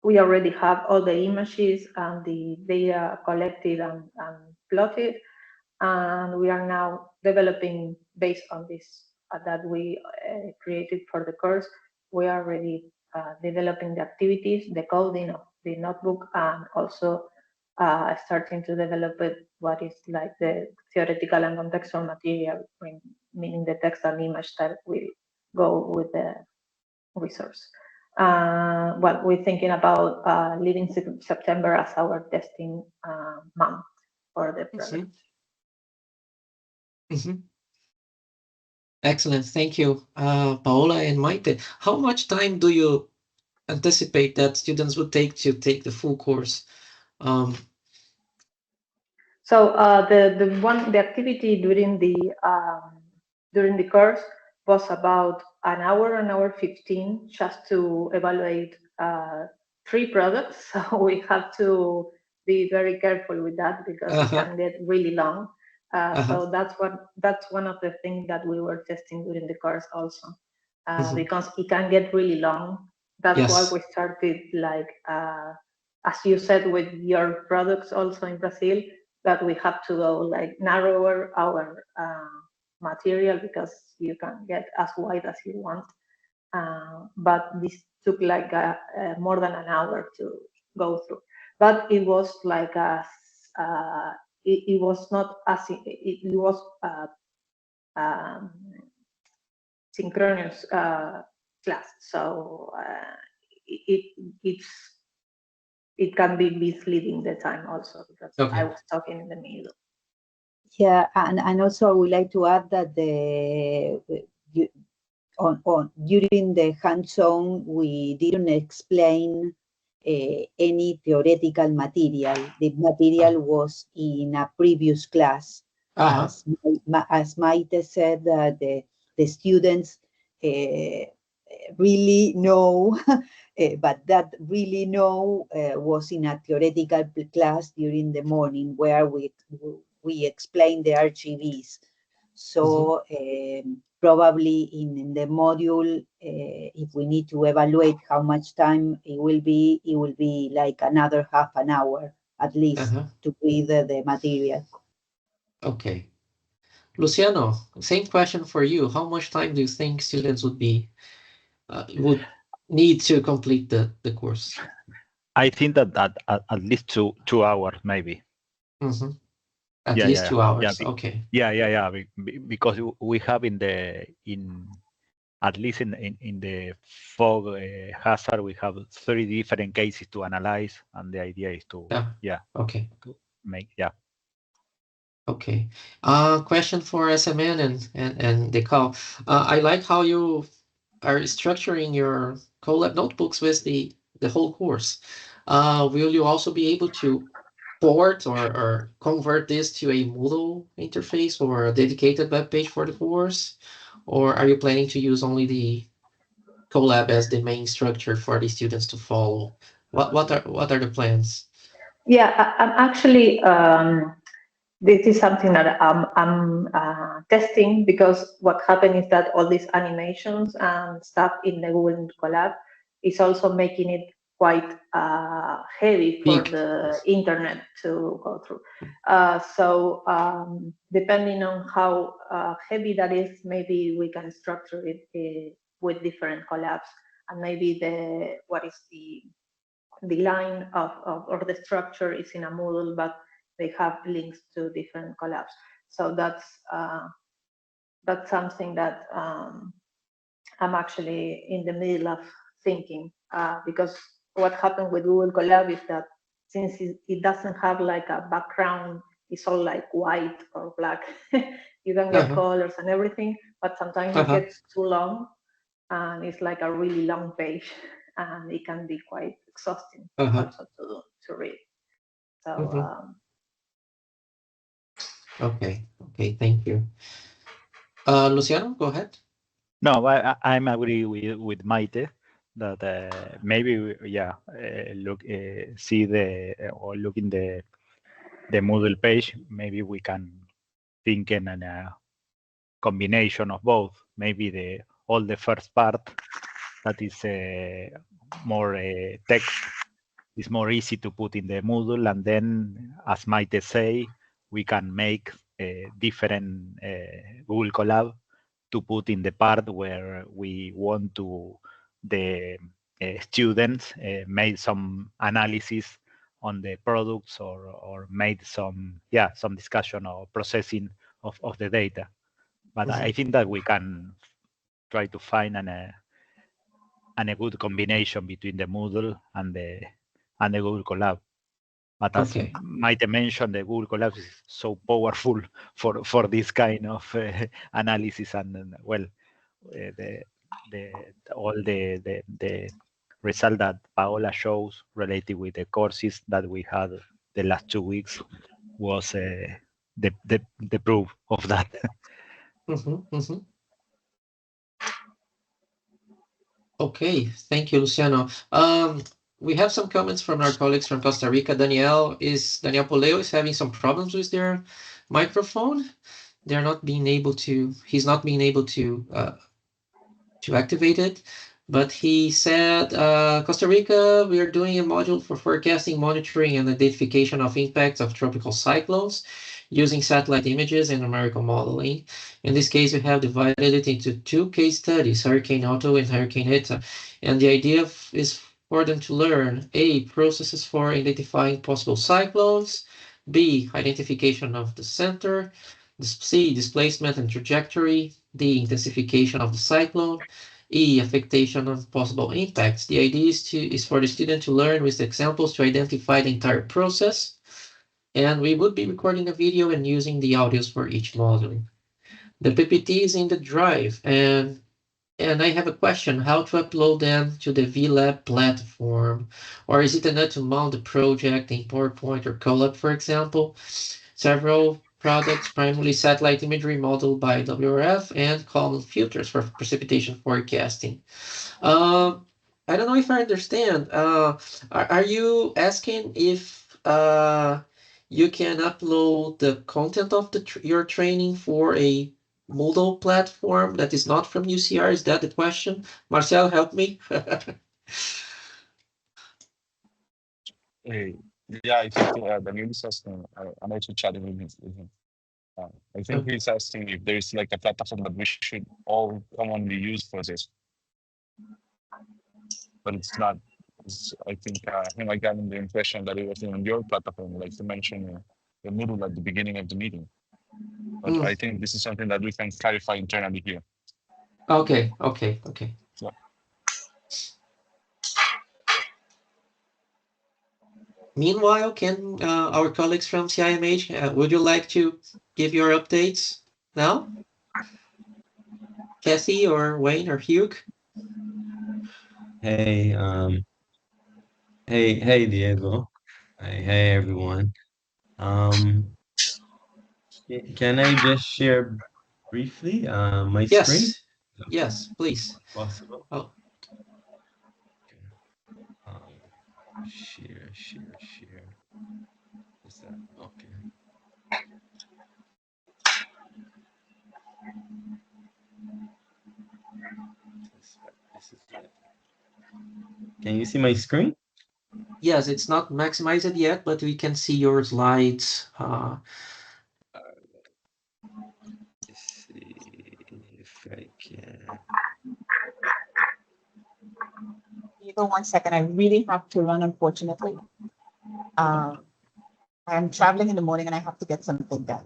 We already have all the images and the data collected and plotted, and we are now developing based on this that we created for the course. We are already developing the activities, the coding of the notebook, and also starting to develop what is like the theoretical and contextual material, meaning the text and image that will go with the resource. Well, we're thinking about leaving September as our testing month for the project. Excellent, thank you, Paola and Maite. How much time do you anticipate that students would take to take the full course? So the activity during the course was about an hour 15, just to evaluate 3 products. So we have to be very careful with that because it can get really long. So that's one of the things that we were testing during the course also, because it can get really long. That's why we started, like as you said, with your products also in Brazil, that we have to go like narrower our material because you can get as wide as you want. But this took like more than an hour to go through. But it was like it was not as it was synchronous class, so it can be misleading the time also because I was talking in the middle. Yeah, and also I would like to add that during the hands-on we didn't explain any theoretical material. The material was in a previous class. As Maite said, the students really know, but that really know was in a theoretical class during the morning where we explained the RGBs. So probably in the module, if we need to evaluate how much time it will be like another half an hour at least to read the material. Okay. Luciano, same question for you. How much time do you think students would need to complete the course? I think that at least two hours maybe. At least 2 hours. Okay. Yeah. Because we have at least in the fog hazard, we have 3 different cases to analyze, and the idea is to to make Okay. Question for SMN and the call. I like how you are structuring your CoLab notebooks with the whole course, will you also be able to port or convert this to a Moodle interface or a dedicated web page for the course? Or are you planning to use only the CoLab as the main structure for the students to follow? What are the plans? Yeah, I'm actually this is something that I'm testing, because what happened is that all these animations and stuff in the Google Colab is also making it quite heavy for Big. the internet to go through. So depending on how heavy that is, maybe we can structure it with different collabs, and maybe what is the line of or the structure is in a Moodle, but they have links to different collabs. So that's something that I'm actually in the middle of thinking, because what happened with Google Colab is that since it doesn't have like a background, it's all like white or black. You can get colors and everything, but sometimes it gets too long, and it's like a really long page, and it can be quite exhausting also to read. So okay, thank you. Luciano, go ahead. No, I'm agree with Maite that maybe look see or look in the Moodle page. Maybe we can think in a combination of both. Maybe all the first part that is more text is more easy to put in the Moodle, and then, as Maite say, we can make different Google Colab to put in the part where we want the students made some analysis on the products or made some discussion or processing of the data. But I think that we can try to find a good combination between the Moodle and the Google Colab. But as Maite mentioned, the Google Colab is so powerful for this kind of analysis, and all the result that Paola shows related with the courses that we had the last 2 weeks was the proof of that. Okay, thank you, Luciano. We have some comments from our colleagues from Costa Rica. Daniel Poleo is having some problems with their microphone. He's not being able to activate it. But he said, Costa Rica, we are doing a module for forecasting, monitoring, and identification of impacts of tropical cyclones using satellite images and numerical modeling. In this case, we have divided it into 2 case studies, Hurricane Otto and Hurricane Eta. And the idea is for them to learn, A, processes for identifying possible cyclones, B, identification of the center, C, displacement and trajectory, D, intensification of the cyclone, E, affectation of possible impacts. The idea is for the student to learn with the examples to identify the entire process. And we would be recording a video and using the audios for each module. The PPT is in the drive, and I have a question, how to upload them to the VLab platform? Or is it enough to mount the project in PowerPoint or Colab, for example? Several products, primarily satellite imagery modeled by WRF and Kalman filters for precipitation forecasting. I don't know if I understand. Are you asking if you can upload the content of your training for a Moodle platform that is not from UCR? Is that the question? Marcel, help me. Yeah, I think Daniel is asking. I'm also chatting with him. I think he's asking if there's like a platform that we should all commonly use for this, but it's not. I think I got the impression that it was on your platform, like you mentioned the Moodle at the beginning of the meeting. But I think this is something that we can clarify internally here. Okay. Yeah. Meanwhile, can our colleagues from CIMH, would you like to give your updates now? Kathy or Wayne or Hugh? Hey, hey, Diego. Hey, everyone. Um, can I just share briefly my screen? Yes, yes, please. Possible? Oh, Okay. Um, share. Is that okay? This is it. Can you see my screen? yes, it's not maximized yet, but we can see your slides. Let's see if I can. Diego, 1 second. I really have to run, unfortunately. I'm traveling in the morning and I have to get something done.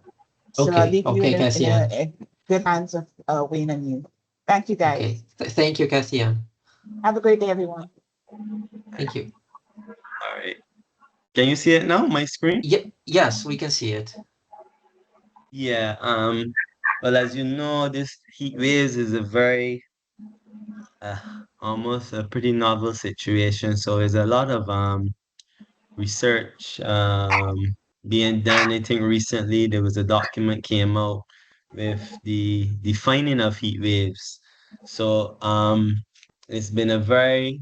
So I'll Okay, leave you okay, in Cassian. a good hands of Wayne and you. Thank you, guys. Okay, thank you, Cassian. Have a great day, everyone. Thank you. All right. Can you see it now, my screen? Yes, we can see it. Yeah. Well, as you know, this heat waves is a very uh, almost a pretty novel situation. So there's a lot of research being done. I think recently there was a document came out with the defining of heat waves. So it's been a very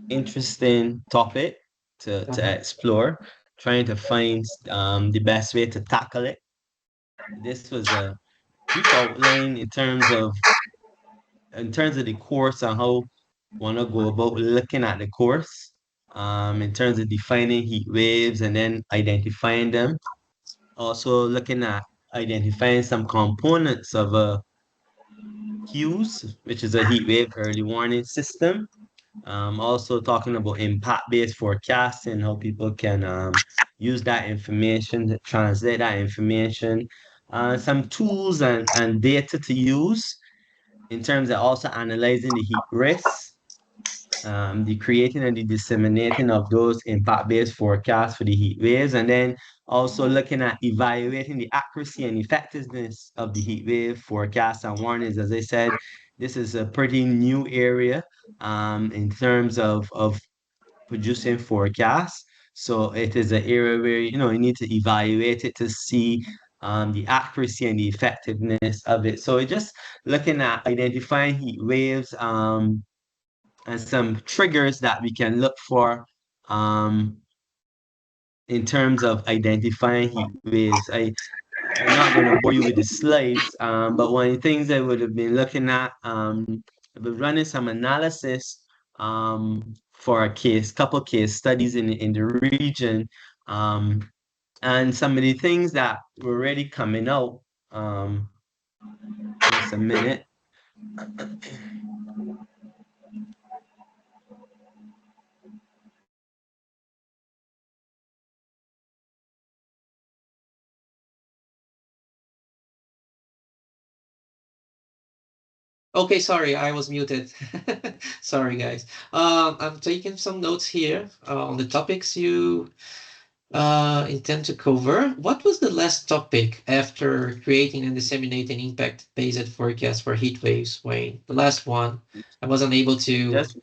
interesting topic to explore, trying to find the best way to tackle it. This was a brief outline in terms of the course and how want to go about looking at the course in terms of defining heat waves and then identifying them. Also looking at identifying some components of a CUES, which is a heat wave early warning system. Also talking about impact-based forecasting, how people can use that information, to translate that information, some tools and data to use in terms of also analyzing the heat risks, the creating and the disseminating of those impact-based forecasts for the heat waves, and then also looking at evaluating the accuracy and effectiveness of the heat wave forecasts and warnings. As I said, this is a pretty new area in terms of producing forecasts. So it is an area where you need to evaluate it to see the accuracy and the effectiveness of it. So it's just looking at identifying heat waves and some triggers that we can look for um, in terms of identifying heat waves. I'm not going to bore you with the slides, but one of the things I would have been looking at, I've been running some analysis for couple case studies in the region, and some of the things that were already coming out. Just a minute. Okay, sorry, I was muted. Sorry, guys. I'm taking some notes here on the topics you intend to cover. What was the last topic after creating and disseminating impact-based forecasts for heat waves, Wayne? The last one. I was unable to. Just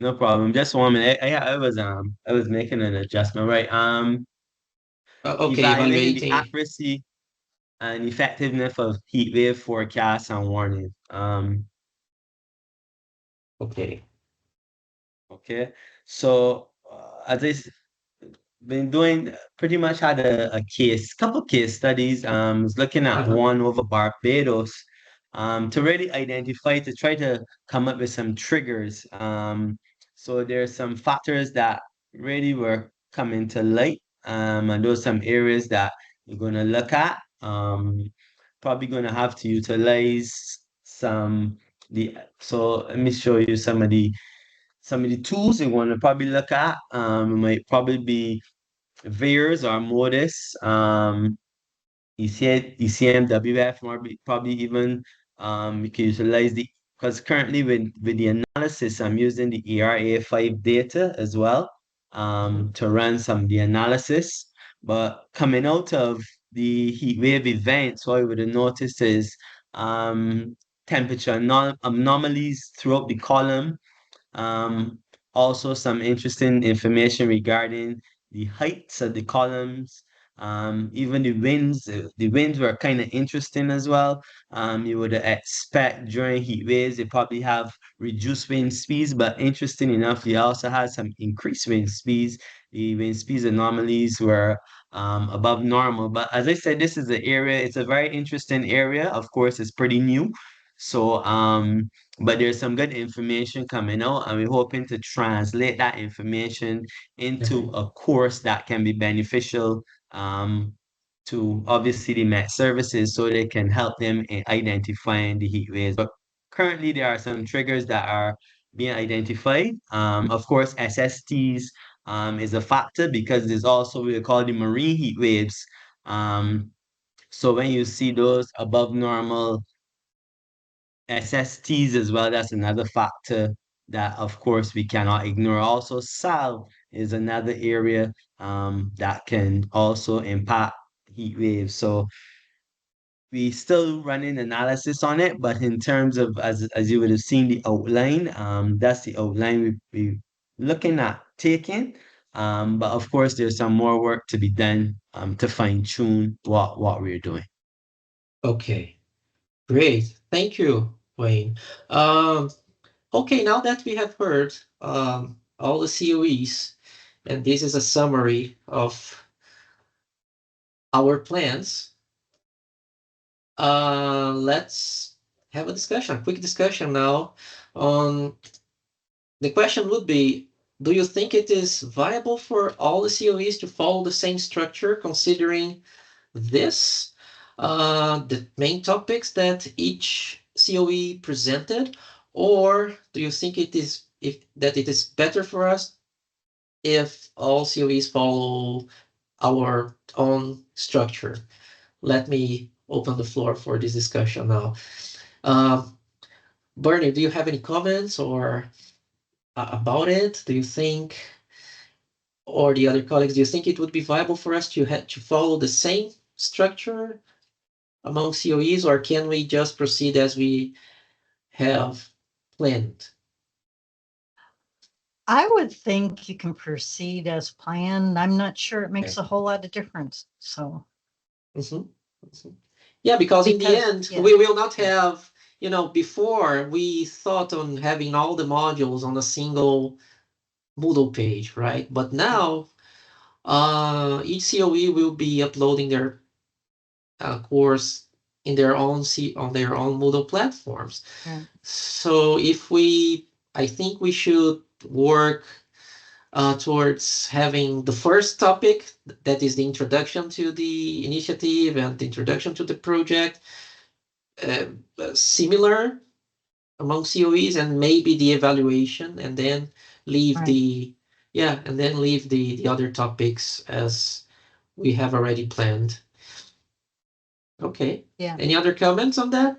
no problem. Just 1 minute. I was making an adjustment, right? Okay, Evaluating the evaluating. accuracy and effectiveness of heat wave forecasts and warning. Okay. Okay. So as been doing pretty much had a couple case studies. Was looking at one over Barbados, to really identify to try to come up with some triggers. So there's some factors that really were coming to light, and those some areas that you're gonna look at. Probably gonna have to utilize some the. So let me show you some of the tools you want to probably look at. Might probably be VEERS or MODIS, ECMWF, probably even you can utilize because currently with the analysis, I'm using the ERA5 data as well to run some of the analysis. But coming out of the heat wave events, what I would have noticed is temperature anomalies throughout the column, Also, some interesting information regarding the heights of the columns. Even the winds were kind of interesting as well. You would expect during heat waves, they probably have reduced wind speeds, but interesting enough, they also had some increased wind speeds. The wind speeds anomalies were above normal. But as I said, this is an area, it's a very interesting area. Of course, it's pretty new. So, but there's some good information coming out, and we're hoping to translate that information into a course that can be beneficial to obviously the Met services so they can help them in identifying the heat waves. But currently, there are some triggers that are being identified. Of course, SSTs is a factor because there's also what we call the marine heat waves. So when you see those above normal SSTs as well, that's another factor that, of course, we cannot ignore. Also, SAL is another area that can also impact heat waves. So we still running analysis on it, but in terms of as you would have seen the outline, that's the outline we looking at taking. But of course, there's some more work to be done to fine tune what we're doing. Okay, great. Thank you, Wayne. Okay, now that we have heard all the COEs, and this is a summary of our plans, let's have a discussion, a quick discussion now on the question would be, do you think it is viable for all the COEs to follow the same structure considering this, the main topics that each COE presented, or do you think it is that it is better for us if all COEs follow our own structure? Let me open the floor for this discussion now. Bernie, do you have any comments or about it? Do you think, or the other colleagues, do you think it would be viable for us to follow the same structure among COEs, or can we just proceed as we have planned? I would think you can proceed as planned. I'm not sure it makes a whole lot of difference. So, yeah, because in the end, we will not have, before we thought on having all the modules on a single Moodle page, right? But now, each COE will be uploading their course in their own on their own Moodle platforms. So I think we should work towards having the first topic, that is the introduction to the initiative and the introduction to the project, similar among COEs, and maybe the evaluation, and then leave the other topics as we have already planned. Okay. Yeah. Any other comments on that?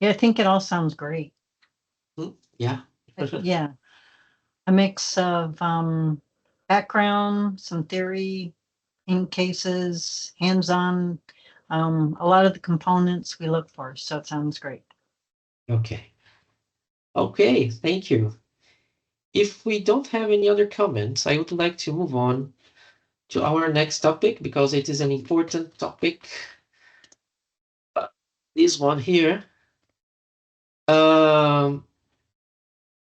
Yeah, I think it all sounds great. Yeah. Yeah. A mix of background, some theory, in cases, hands-on, a lot of the components we look for. So it sounds great. Okay. Okay, thank you. If we don't have any other comments, I would like to move on to our next topic because it is an important topic. This one here.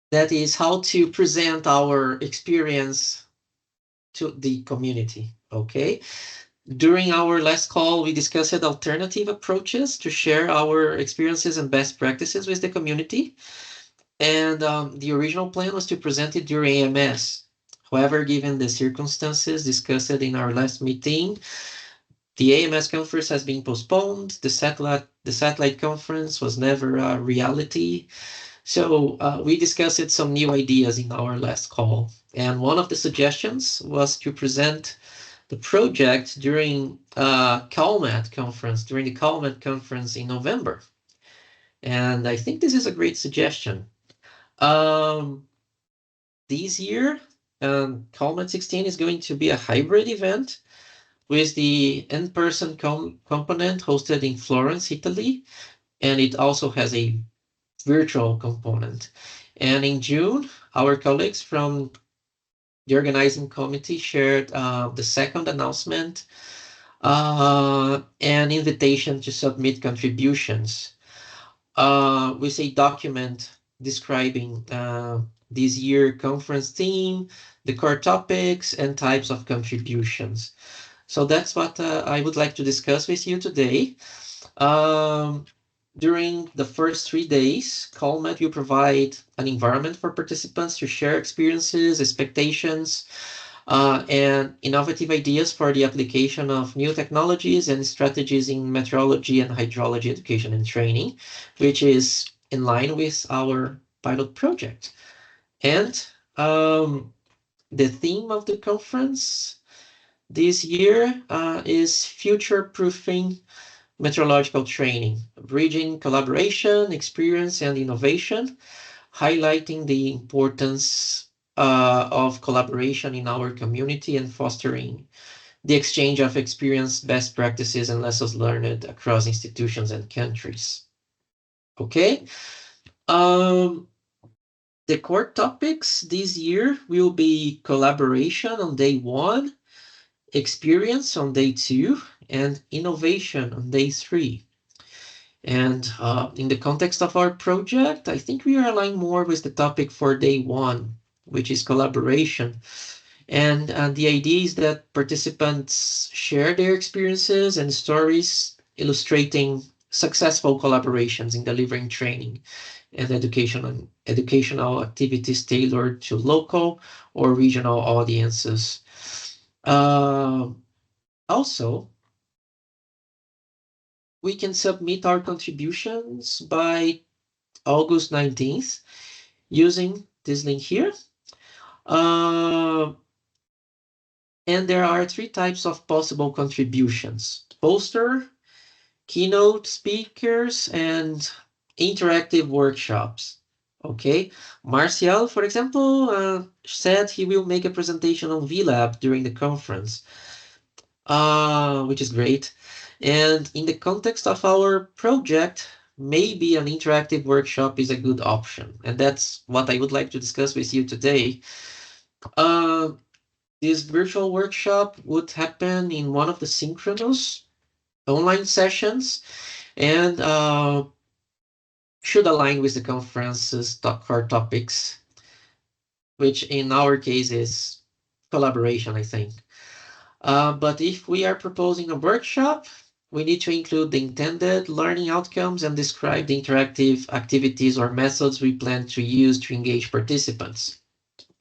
That is how to present our experience to the community. Okay. During our last call, we discussed alternative approaches to share our experiences and best practices with the community. And the original plan was to present it during AMS. However, given the circumstances discussed in our last meeting, the AMS conference has been postponed. The satellite conference was never a reality. So we discussed some new ideas in our last call. And one of the suggestions was to present the project during CALMet conference, during the CALMet conference in November. And I think this is a great suggestion. This year, CALMet 16 is going to be a hybrid event with the in-person component hosted in Florence, Italy, and it also has a virtual component. And in June, our colleagues from the organizing committee shared the second announcement, an invitation to submit contributions with a document describing this year conference theme, the core topics, and types of contributions. So that's what I would like to discuss with you today. During the first 3 days, CALMet will provide an environment for participants to share experiences, expectations, and innovative ideas for the application of new technologies and strategies in meteorology and hydrology education and training, which is in line with our pilot project. And the theme of the conference this year is future-proofing meteorological training, bridging collaboration, experience, and innovation, highlighting the importance of collaboration in our community and fostering the exchange of experience, best practices, and lessons learned across institutions and countries. Okay. The core topics this year will be collaboration on day 1, experience on day 2, and innovation on day 3. And in the context of our project, I think we are aligned more with the topic for day 1, which is collaboration. And the idea is that participants share their experiences and stories illustrating successful collaborations in delivering training and educational activities tailored to local or regional audiences. Also, we can submit our contributions by August 19th using this link here. And there are 3 types of possible contributions: poster, keynote speakers, and interactive workshops. Okay, Marcial, for example, said he will make a presentation on VLab during the conference, which is great. And in the context of our project, maybe an interactive workshop is a good option. And that's what I would like to discuss with you today. This virtual workshop would happen in one of the synchronous online sessions and should align with the conference's core topics, which in our case is collaboration, I think. But if we are proposing a workshop, we need to include the intended learning outcomes and describe the interactive activities or methods we plan to use to engage participants.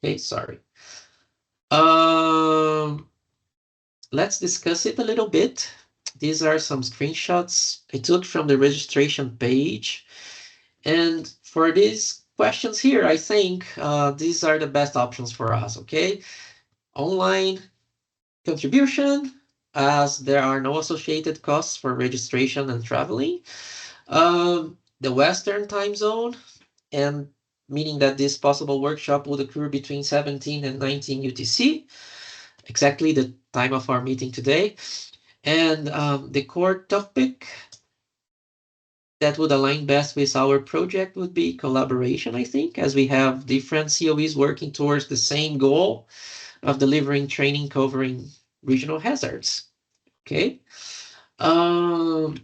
Okay, sorry. Let's discuss it a little bit. These are some screenshots I took from the registration page. And for these questions here, I think these are the best options for us, okay? Online contribution, as there are no associated costs for registration and traveling. The Western time zone, and meaning that this possible workshop would occur between 17 and 19 UTC, exactly the time of our meeting today. And the core topic that would align best with our project would be collaboration, I think, as we have different COEs working towards the same goal of delivering training covering regional hazards. Okay. I'm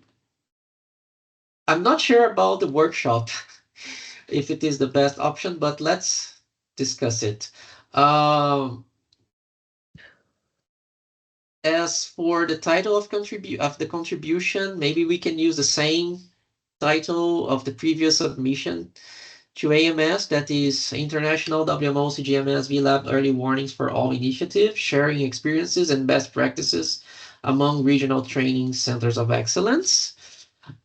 not sure about the workshop, if it is the best option, but let's discuss it. As for the title of the contribution, maybe we can use the same title of the previous submission to AMS, that is International WMO CGMS VLab Early Warnings for All Initiative, sharing experiences and best practices among regional training centers of excellence.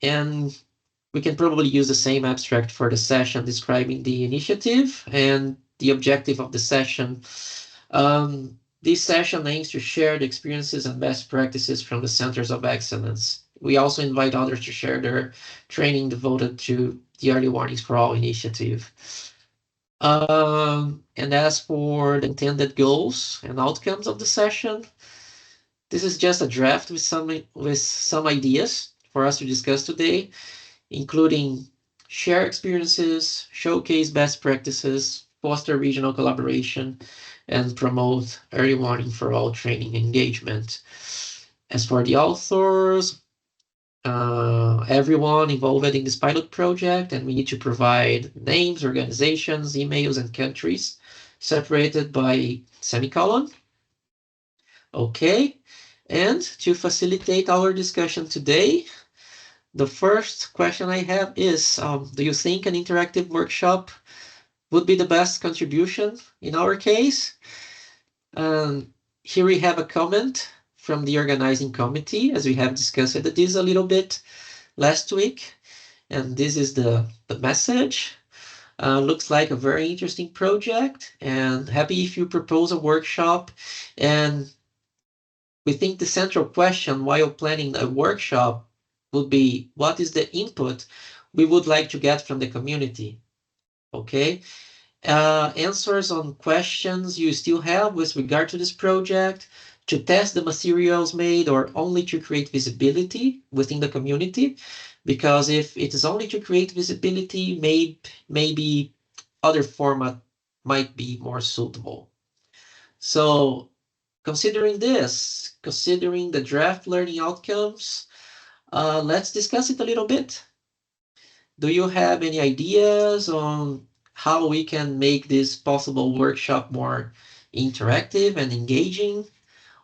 And we can probably use the same abstract for the session describing the initiative and the objective of the session. This session aims to share the experiences and best practices from the centers of excellence. We also invite others to share their training devoted to the Early Warnings for All initiative. And as for the intended goals and outcomes of the session, this is just a draft with some ideas for us to discuss today. including share experiences, showcase best practices, foster regional collaboration, and promote early warning for all training engagement. As for the authors, everyone involved in this pilot project, and we need to provide names, organizations, emails, and countries separated by semicolon. Okay, and to facilitate our discussion today, the first question I have is, do you think an interactive workshop would be the best contribution in our case? Here we have a comment from the organizing committee, as we have discussed this a little bit last week. And this is the message. Looks like a very interesting project, and happy if you propose a workshop. And we think the central question while planning a workshop would be, what is the input we would like to get from the community? Okay. Answers on questions you still have with regard to this project, to test the materials made, or only to create visibility within the community. Because if it is only to create visibility, maybe other format might be more suitable. So considering this, considering the draft learning outcomes, let's discuss it a little bit. Do you have any ideas on how we can make this possible workshop more interactive and engaging?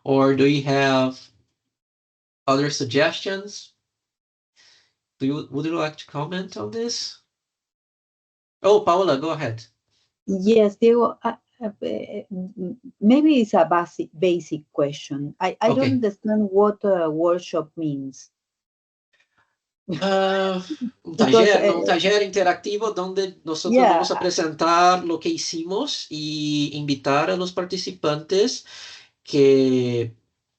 Or do you have other suggestions? Would you like to comment on this? Oh, Paola, go ahead. Yes, Diego, maybe it's a basic question. I Okay. don't understand what a workshop means. Un taller interactivo donde nosotros vamos a presentar lo que hicimos y invitar a los participantes que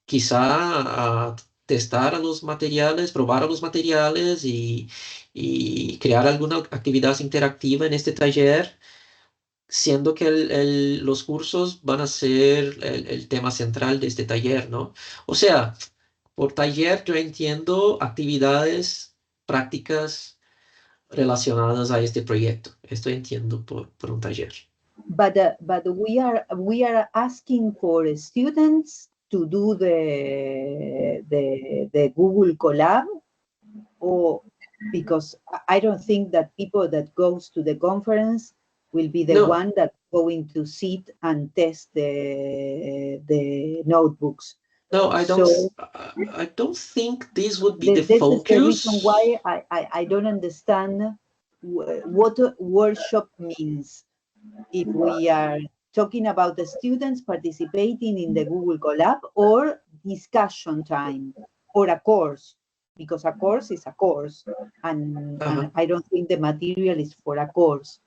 quizá testar a los materiales, probar a los materiales y crear alguna actividad interactiva en este taller, siendo que los cursos van a ser el tema central de este taller, ¿no? O sea, por taller yo entiendo actividades prácticas relacionadas a este proyecto. Esto entiendo por un taller. But we are asking for students to do the Google Colab, or because I don't think that people that goes to the conference will be the one that's going to sit and test the notebooks. No, I don't think this would be the focus. This is the reason why I don't understand what a workshop means. If we are talking about the students participating in the Google Colab, or discussion time, or a course, because a course is a course, and I don't think the material is for a course.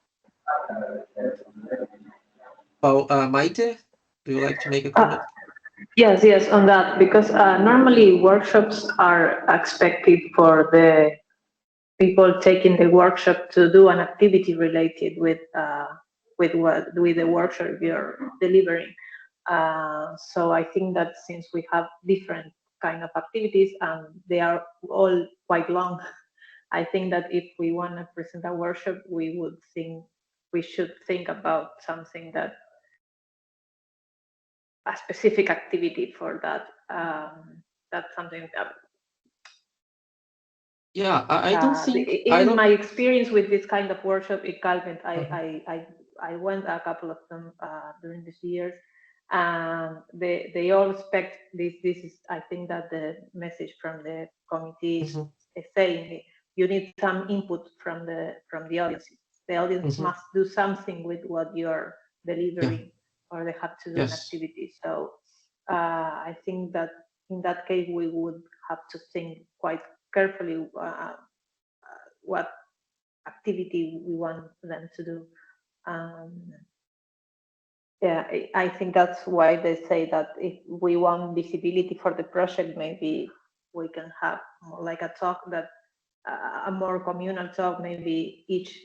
Maite, do you like to make a comment? Yes, on that, because normally workshops are expected for the people taking the workshop to do an activity related with the workshop you're delivering. So I think that since we have different kind of activities and they are all quite long, I think that if we want to present a workshop, we should think about something that a specific activity for that. That's something that. Yeah, I don't think. In my experience with this kind of workshop in CALMet, I went a couple of them during these years, and they all expect this. This is, I think, that the message from the committee is saying you need some input from the audience. The audience must do something with what you're delivering, or they have to do an activity. So I think that in that case we would have to think quite carefully what activity we want them to do. I think that's why they say that if we want visibility for the project, maybe we can have more like a talk, that a more communal talk. Maybe each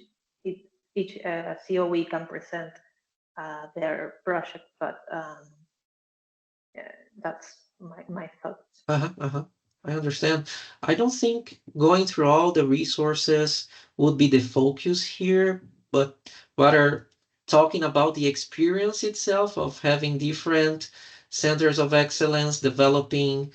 COE can present their project, but that's my thoughts. I understand. I don't think going through all the resources would be the focus here, but rather talking about the experience itself of having different centers of excellence, developing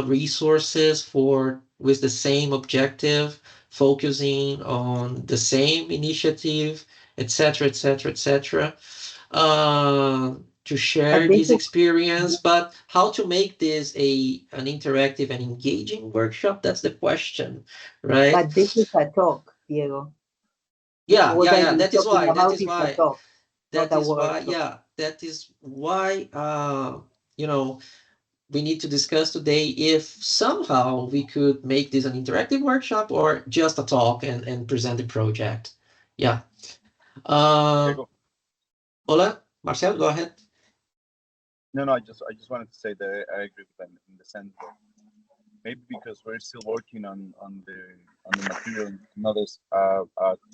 resources for with the same objective, focusing on the same initiative, etc., etc., etc. To share this experience, but how to make this an interactive and engaging workshop? That's the question, right? But this is a talk, Diego. Yeah, What yeah, are yeah. you That is talking why. That about is is a why. talk, not That a is why. workshop. Yeah, that is why. You know, we need to discuss today if somehow we could make this an interactive workshop or just a talk and present the project. Yeah. Hola, Marcel, go ahead. No, I just wanted to say that I agree with them in the sense that maybe because we're still working on the material and others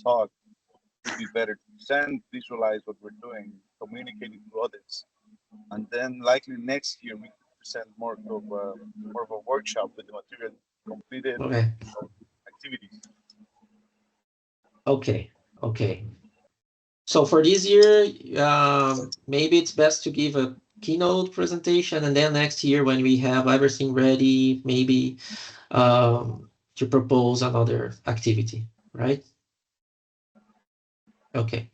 talk, it would be better to present, visualize what we're doing, communicating to others, and then likely next year we could present more of a workshop with the material completed activities. Okay. So for this year, maybe it's best to give a keynote presentation, and then next year when we have everything ready, maybe to propose another activity, right? Okay.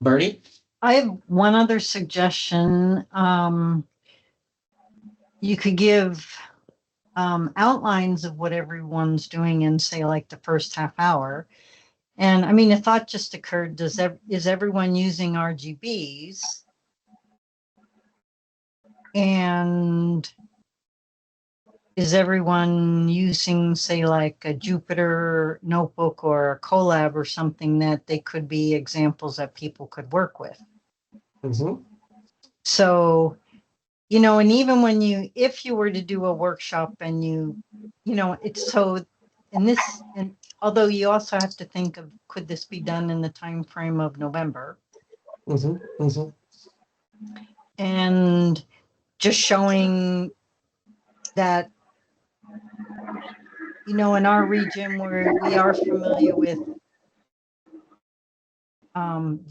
Bernie? I have one other suggestion. You could give outlines of what everyone's doing in, say, like the first half hour. And I mean, a thought just occurred, is everyone using RGBs? And is everyone using, say, like a Jupyter notebook or a Colab or something that they could be examples that people could work with? Mm-hmm. So, you know, and even when if you were to do a workshop and it's so, and although you also have to think of, could this be done in the time frame of November? Mm-hmm. Mm-hmm. And just showing that, you know, in our region where we are familiar with,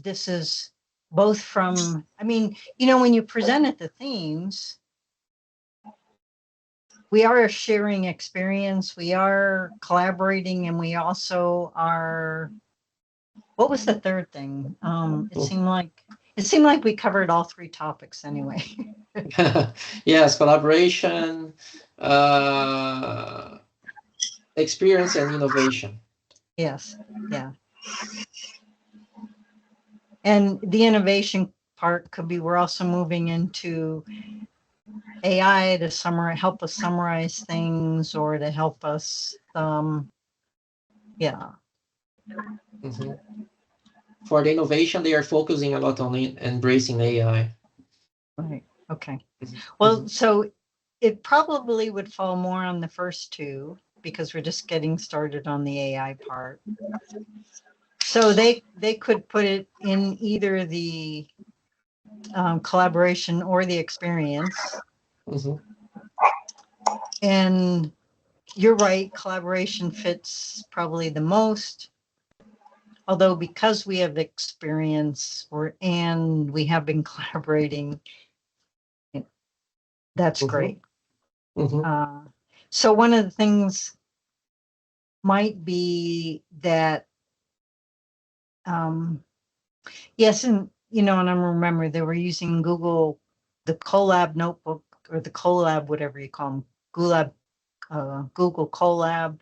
this is both from, I mean, you know, when you presented the themes, we are sharing experience, we are collaborating, and we also are, what was the third thing? It seemed like we covered all three topics anyway. Yes, collaboration, experience, and innovation. Yes, yeah. And the innovation part could be, we're also moving into AI to help us summarize things, or to help us, yeah. Mm-hmm. For the innovation, they are focusing a lot on embracing AI. Right. Okay. Well, so it probably would fall more on the first two because we're just getting started on the AI part. So they could put it in either the collaboration or the experience. Mm-hmm. And you're right, collaboration fits probably the most. Although because we have experience and we have been collaborating, that's great. Mm-hmm. So one of the things might be that, yes, and you know, and I remember they were using the Colab notebook, or the Colab, whatever you call them, Google Colab.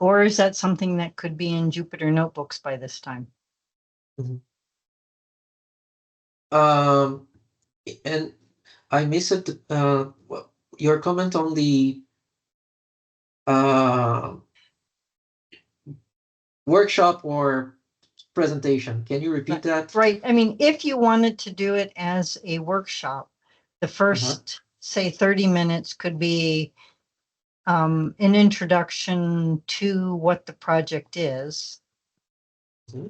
Or is that something that could be in Jupyter notebooks by this time? Mm-hmm. And I missed your comment on the workshop or presentation. Can you repeat that? Right. I mean, if you wanted to do it as a workshop, the first, say, 30 minutes could be an introduction to what the project is. Mm-hmm.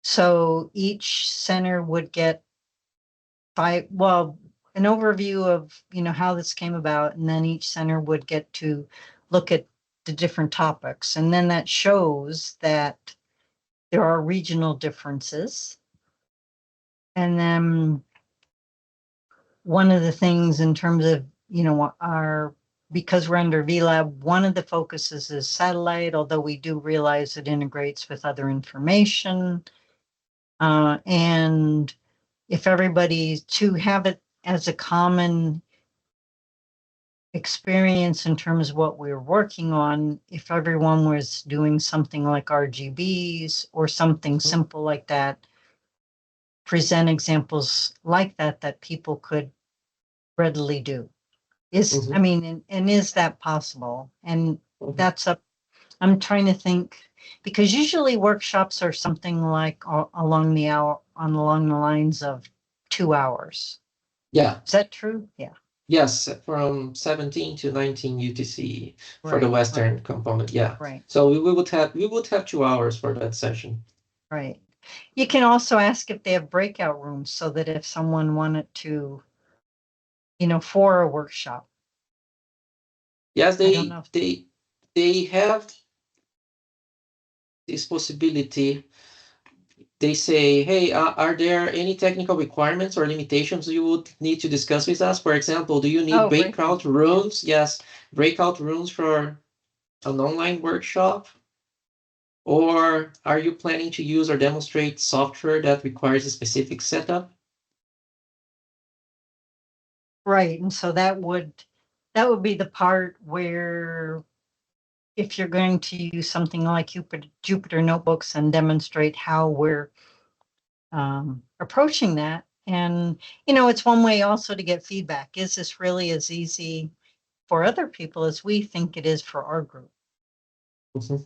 So each center would get an overview of, how this came about, and then each center would get to look at the different topics. And then that shows that there are regional differences. And then one of the things in terms of, because we're under VLab, one of the focuses is satellite, although we do realize it integrates with other information. And if everybody to have it as a common experience in terms of what we're working on, if everyone was doing something like RGBs or something simple like that, present examples like that people could readily do. Is that possible? And that's I'm trying to think, because usually workshops are something like along the lines of 2 hours. Yeah. Is that true? Yeah. Yes, from 17 to 19 UTC for the Western component. Yeah. Right. So we would have 2 hours for that session. Right. You can also ask if they have breakout rooms, so that if someone wanted to, for a workshop. Yes, they have this possibility. They say, hey, are there any technical requirements or limitations you would need to discuss with us? For example, do you need breakout rooms? Yes, breakout rooms for an online workshop? Or are you planning to use or demonstrate software that requires a specific setup? Right, and so that would be the part where, if you're going to use something like Jupyter Notebooks and demonstrate how we're approaching that. And, it's one way also to get feedback. Is this really as easy for other people as we think it is for our group? Mm-hmm.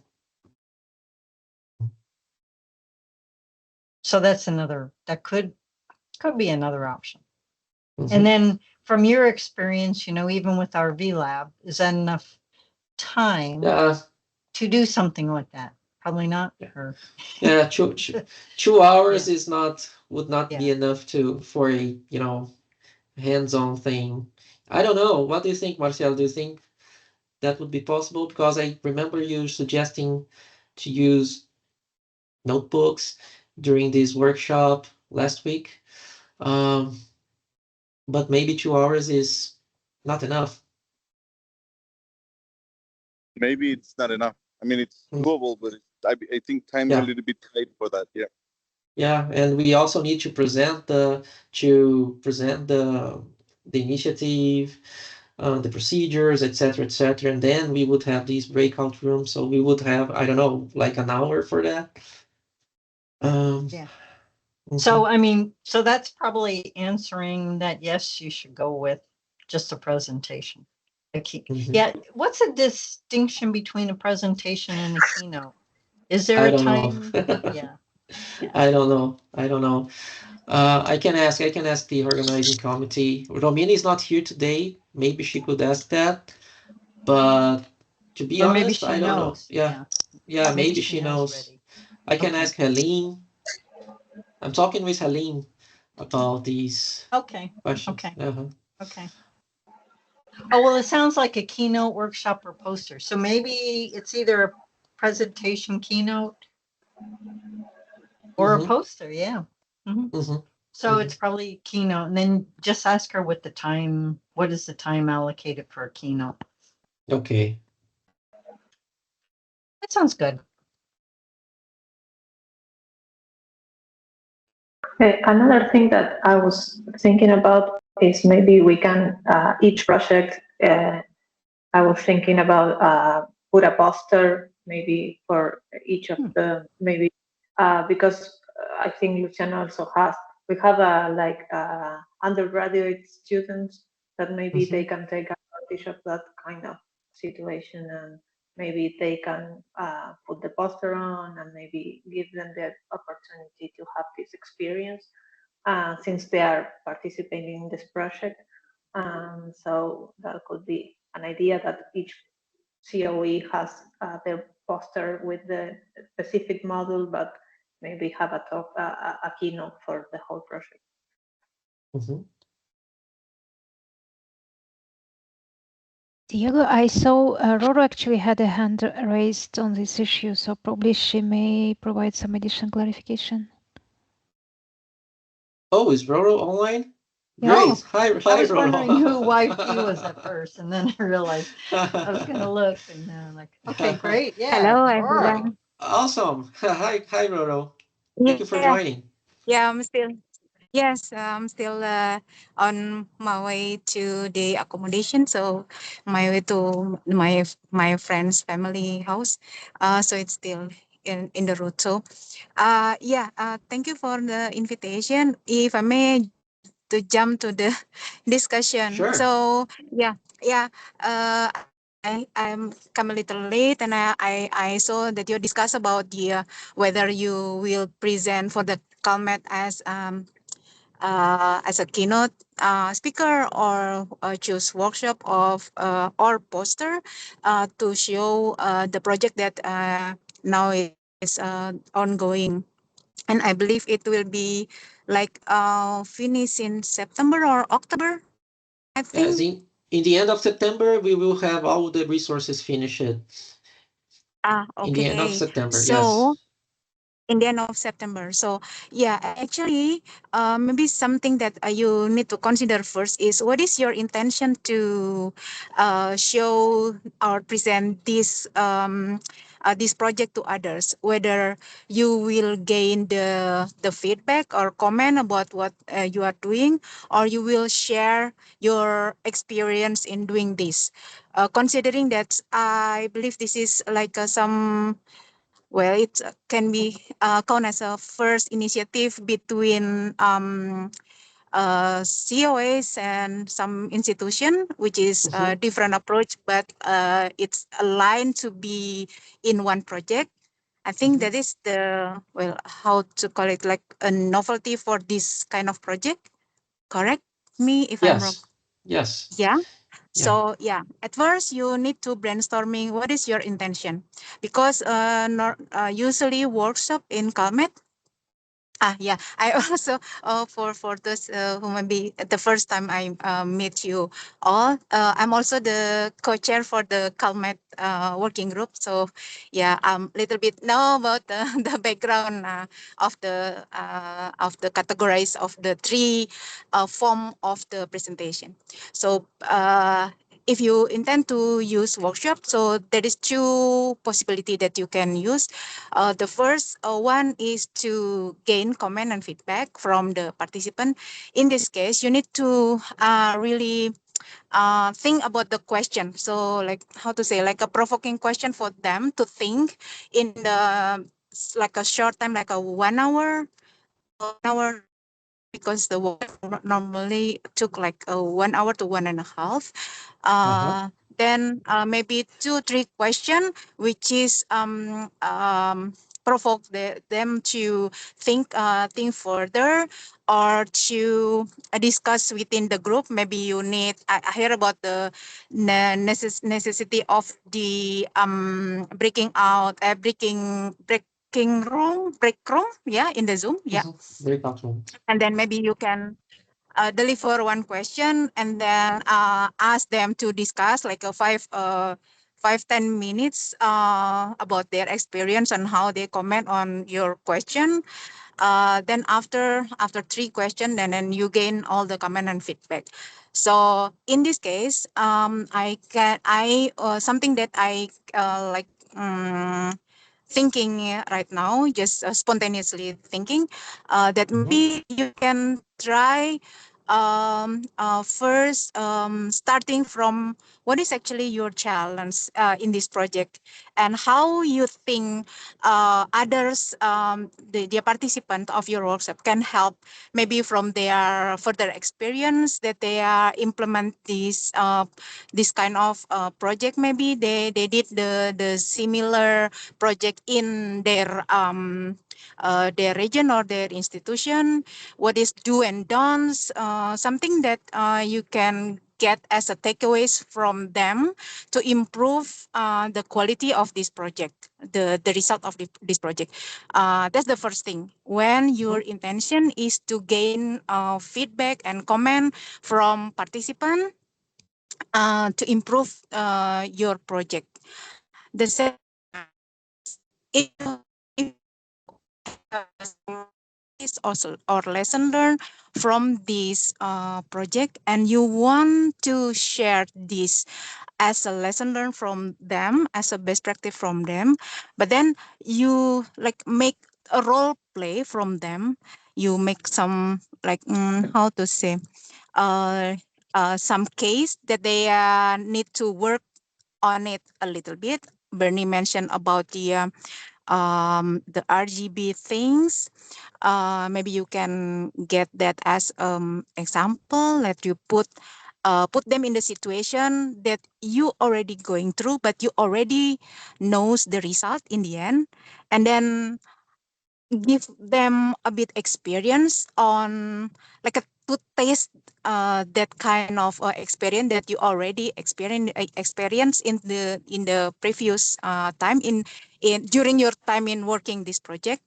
So that's that could be another option. Mm-hmm. And then from your experience, even with our VLab, is that enough time to do something like that? Probably not. Yeah. Or 2 hours would not be enough for a hands-on thing. I don't know. What do you think, Marcel? Do you think that would be possible? Because I remember you suggesting to use notebooks during this workshop last week. But maybe 2 hours is not enough. Maybe it's not enough. I mean, it's doable, but I think time is a little bit tight for that. Yeah. Yeah, and we also need to present the initiative, the procedures, etc., and then we would have these breakout rooms. So we would have, I don't know, like an hour for that. Yeah. So so that's probably answering that. Yes, you should go with just a presentation. Yeah. What's the distinction between a presentation and a keynote? Is there a time? Yeah. I don't know. I can ask the organizing committee. Romina is not here today. Maybe she could ask that. But to be honest, I don't know. Yeah, maybe she knows. Ready. I can ask Helene. I'm talking with Helene about these questions. Okay. Okay. Oh, well, it sounds like a keynote, workshop, or poster. So maybe it's either a presentation keynote or a poster. Yeah. So it's probably keynote, and then just ask her what is the time allocated for a keynote. Okay. That sounds good. Another thing that I was thinking about is maybe we can, each project, I was thinking about put a poster maybe for each of the, maybe, because I think Luciano also we have undergraduate students that maybe they can take advantage of that kind of situation, and maybe they can put the poster on and maybe give them the opportunity to have this experience since they are participating in this project. So that could be an idea, that each COE has their poster with the specific model, but maybe have a keynote for the whole project. Diego, I saw Roro actually had a hand raised on this issue, so probably she may provide some additional clarification. Oh, is Roro online? Yeah. Great. Hi, I was Roro. wondering who YP was at first, and then I realized I was going to look, and then I'm like, okay, great, yeah. Hello, All right. everyone. Awesome. Hi, Roro. Thank you for Yeah, joining. yeah, I'm still on my way to the accommodation. So my way to my friend's family house. So it's still in the route. So thank you for the invitation. If I may to jump to the discussion. Sure. So I'm come a little late, and I saw that you discussed about the whether you will present for the CALMet as a keynote speaker or choose workshop of or poster to show the project that now is ongoing. And I believe it will be like finish in September or October, I Yes, think. in the end of September, we will have all the resources finished. In the end of Okay. September, yes. So in the end of September. So yeah, actually, maybe something that you need to consider first is what is your intention to show or present this project to others, whether you will gain the feedback or comment about what you are doing, or you will share your experience in doing this. Considering that I believe this is like some, well, it can be count as a first initiative between COEs and some institution, which is a different approach, but it's aligned to be in one project. I think that is the, well, how to call it, like a novelty for this kind of project. Correct me if I'm wrong. Yes. Yeah. So at first you need to brainstorming what is your intention, because usually workshop in CALMet. I also for those who may be the first time I meet you all. I'm also the co-chair for the CalMet working group. So I'm a little bit know about the background of the categories of the three form of the presentation. So if you intend to use workshop, so there is two possibility that you can use. The first one is to gain comment and feedback from the participant. In this case, you need to really think about the question. So like how to say, like a provoking question for them to think in the like a short time, like a 1 hour, because the work normally took like 1 hour to 1.5. Then maybe 2-3 question, which is provoke them to think further, or to discuss within the group. Maybe you need, I hear about the necessity of the breaking room, in the Zoom, Breakout room. and then maybe you can deliver one question, and then ask them to discuss like a 5-10 minutes about their experience and how they comment on your question. Then after 3 questions, then you gain all the comment and feedback. So in this case, something that I like thinking right now, just spontaneously thinking, that maybe you can try first starting from what is actually your challenge in this project, and how you think others, the participant of your workshop, can help maybe from their further experience that they are implement this kind of project. Maybe they did the similar project in their region or their institution. What is do and don'ts, something that you can get as a takeaways from them to improve the quality of this project, the result of this project. That's the first thing. When your intention is to gain feedback and comment from participants to improve your project. The second is if is also or lesson learned from this project, and you want to share this as a lesson learned from them, as a best practice from them, but then you like make a role play from them. You make some like how to say some case that they need to work on it a little bit. Bernie mentioned about the RGB things. Maybe you can get that as example. Let you put them in the situation that you already going through, but you already knows the result in the end, and then give them a bit experience on like a to taste that kind of experience that you already experience in the previous time in during your time in working this project.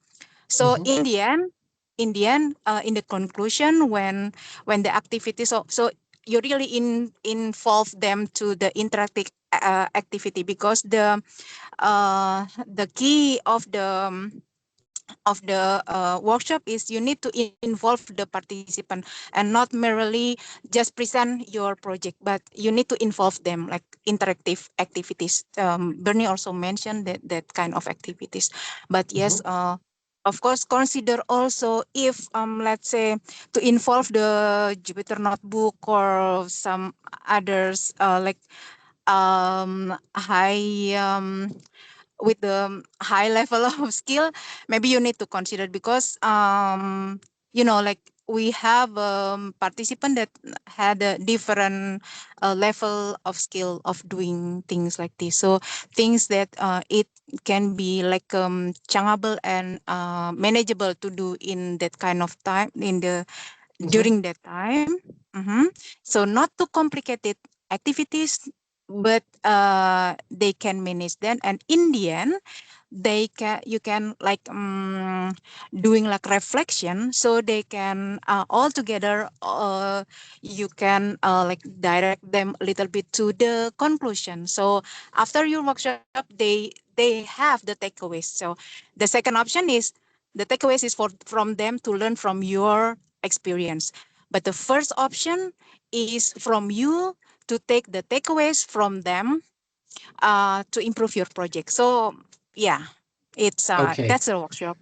So in the end, in the conclusion, when the activity, so you really involve them to the interactive activity, because the key of the workshop is you need to involve the participant and not merely just present your project, but you need to involve them like interactive activities. Bernie also mentioned that kind of activities, but yes, of course, consider also if let's say to involve the Jupyter Notebook or some others like high with the high level of skill, maybe you need to consider, because like we have participant that had a different level of skill of doing things like this. So things that it can be like changable and manageable to do in that kind of time in the during that time. So not too complicated activities, but they can manage them, and in the end you can like doing like reflection, so they can all together you can like direct them a little bit to the conclusion. So after your workshop, they have the takeaways. So the second option is the takeaways is from them to learn from your experience, but the first option is from you to take the takeaways from them to improve your project. So yeah, it's that's a workshop.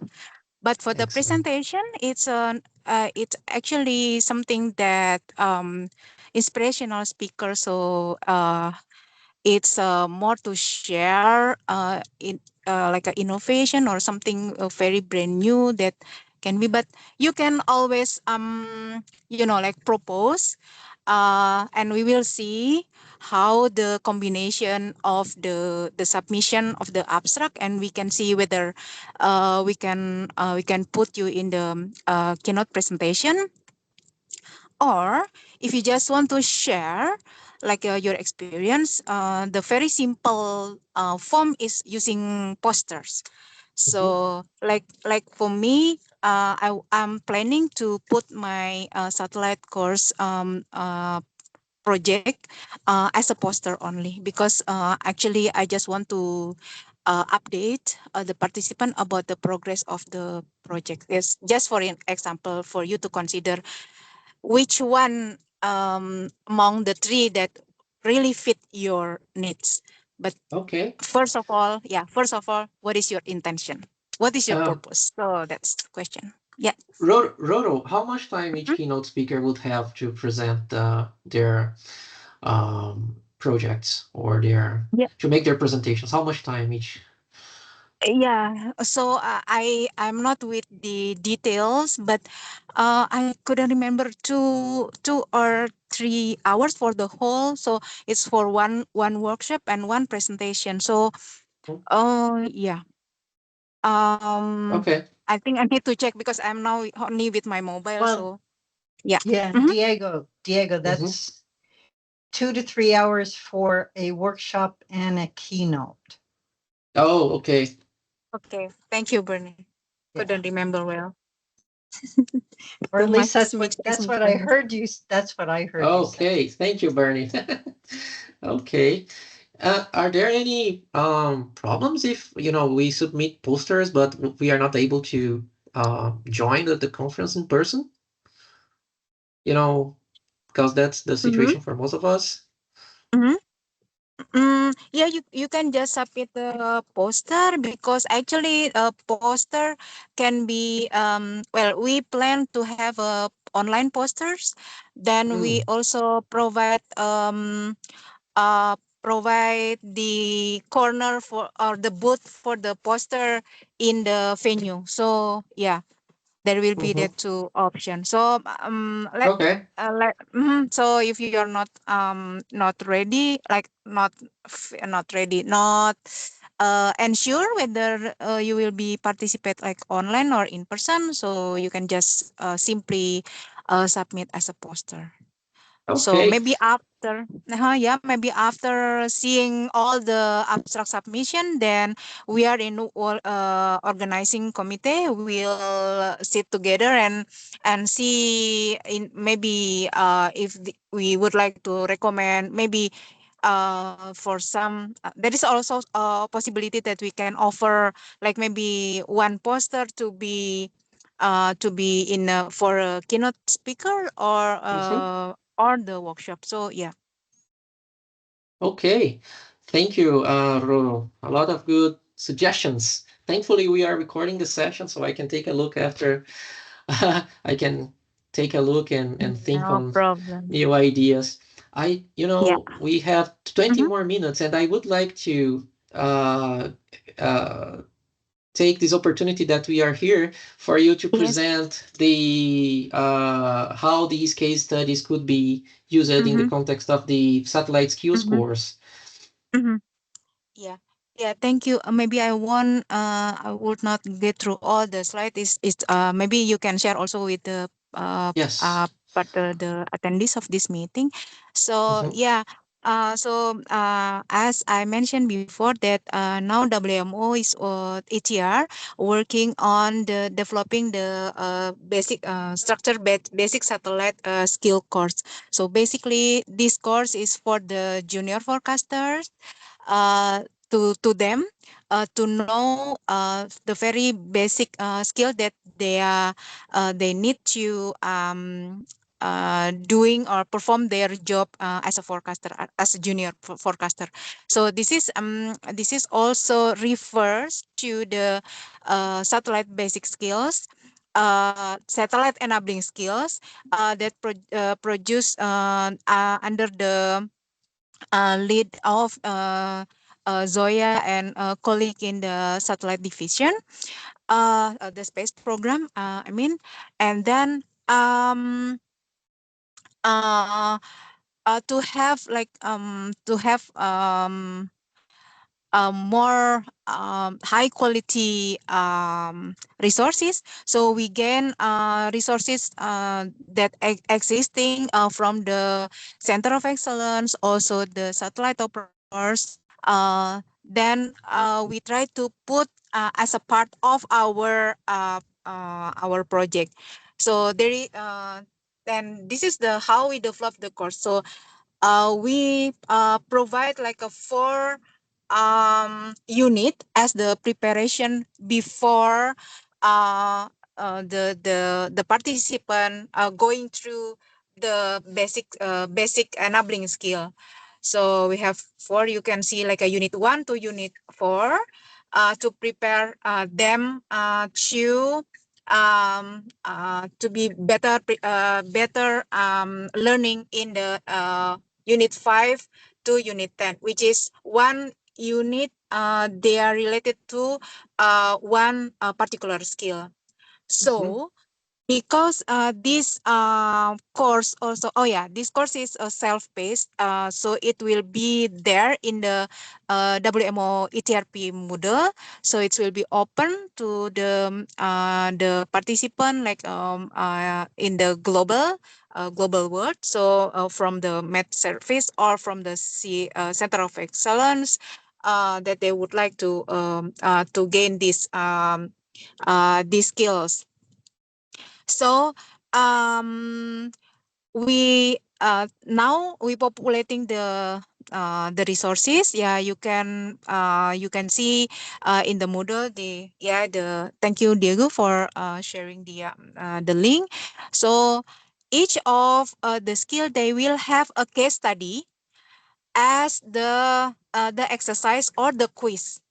But for the presentation, it's actually something that inspirational speaker. So it's more to share in like an innovation or something very brand new that can be. But you can always like propose, and we will see how the combination of the submission of the abstract, and we can see whether we can put you in the keynote presentation, or if you just want to share like your experience, the very simple form is using posters. So like for me, I'm planning to put my satellite course project as a poster only, because actually I just want to update the participant about the progress of the project. It's just for an example for you to consider which one among the three that really fit your needs. But first of all, what is your intention? What is your purpose? So that's the question. Yeah. Roto, how much time each keynote speaker would have to present their projects or to make their presentations? How much time each? Yeah, so I'm not with the details, but I couldn't remember 2 or 3 hours for the whole. So it's for one workshop and one presentation. So yeah. I think I need to check because I'm now only with my mobile. Well, so yeah. Yeah, Diego, that's 2 to 3 hours for a workshop and a keynote. Oh, okay. Okay. Thank you, Bernie. Couldn't remember well. Or at least that's what I heard you. That's what I heard you say. Okay, thank you, Bernie. Okay. Are there any problems if we submit posters but we are not able to join the conference in person? Because that's the situation for most of us. Yeah, you can just submit the poster, because actually a poster can be well, we plan to have online posters. Then we also provide the corner for, or the booth for the poster in the venue. So yeah, there will be the two options. So so if you are not ready, like not ready, not unsure whether you will be participate like online or in person, so you can just simply submit as a poster. So maybe after, maybe after seeing all the abstract submission, then we are in organizing committee. We'll sit together and see in maybe if we would like to recommend maybe for some. There is also a possibility that we can offer like maybe one poster to be in for a keynote speaker or the workshop. So yeah. Okay, thank you, Roro. A lot of good suggestions. Thankfully, we are recording the session, so I can take a look after. I can take a look and think No on problem. new ideas. We have 20 more minutes, and I would like to take this opportunity that we are here for you to present the how these case studies could be used in the context of the satellite skills course. Yeah, thank you. Maybe I would not get through all the slides. Is maybe you can share also with the but the attendees of this meeting. So yeah, as I mentioned before that now WMO is each year working on the developing the basic basic satellite skill course. So basically, this course is for the junior forecasters. To them to know the very basic skill that they need to doing or perform their job as a forecaster, as a junior forecaster. So this is also refers to the satellite basic skills, satellite enabling skills that produce under the lead of Zoya and colleague in the satellite division, the space program. I mean, and then to have like more high quality resources. So we gain resources that existing from the Center of Excellence, also the satellite operators. Then we try to put as a part of our project. So there is then this is the how we develop the course. So we provide like a 4 unit as the preparation before the participant going through the basic enabling skill. So we have 4. You can see like a unit 1 to unit 4 to prepare them to be better learning in the unit 5 to unit 10, which is one unit they are related to one particular skill. So because this course also, this course is self-paced, so it will be there in the WMO ETRP Moodle, so it will be open to the participant, like in the global world. So from the Med Service or from the Center of Excellence, that they would like to gain these skills. So we now we populating the resources. Yeah, you can see in the Moodle thank you, Diego, for sharing the link. So each of the skill, they will have a case study as the exercise or the quiz.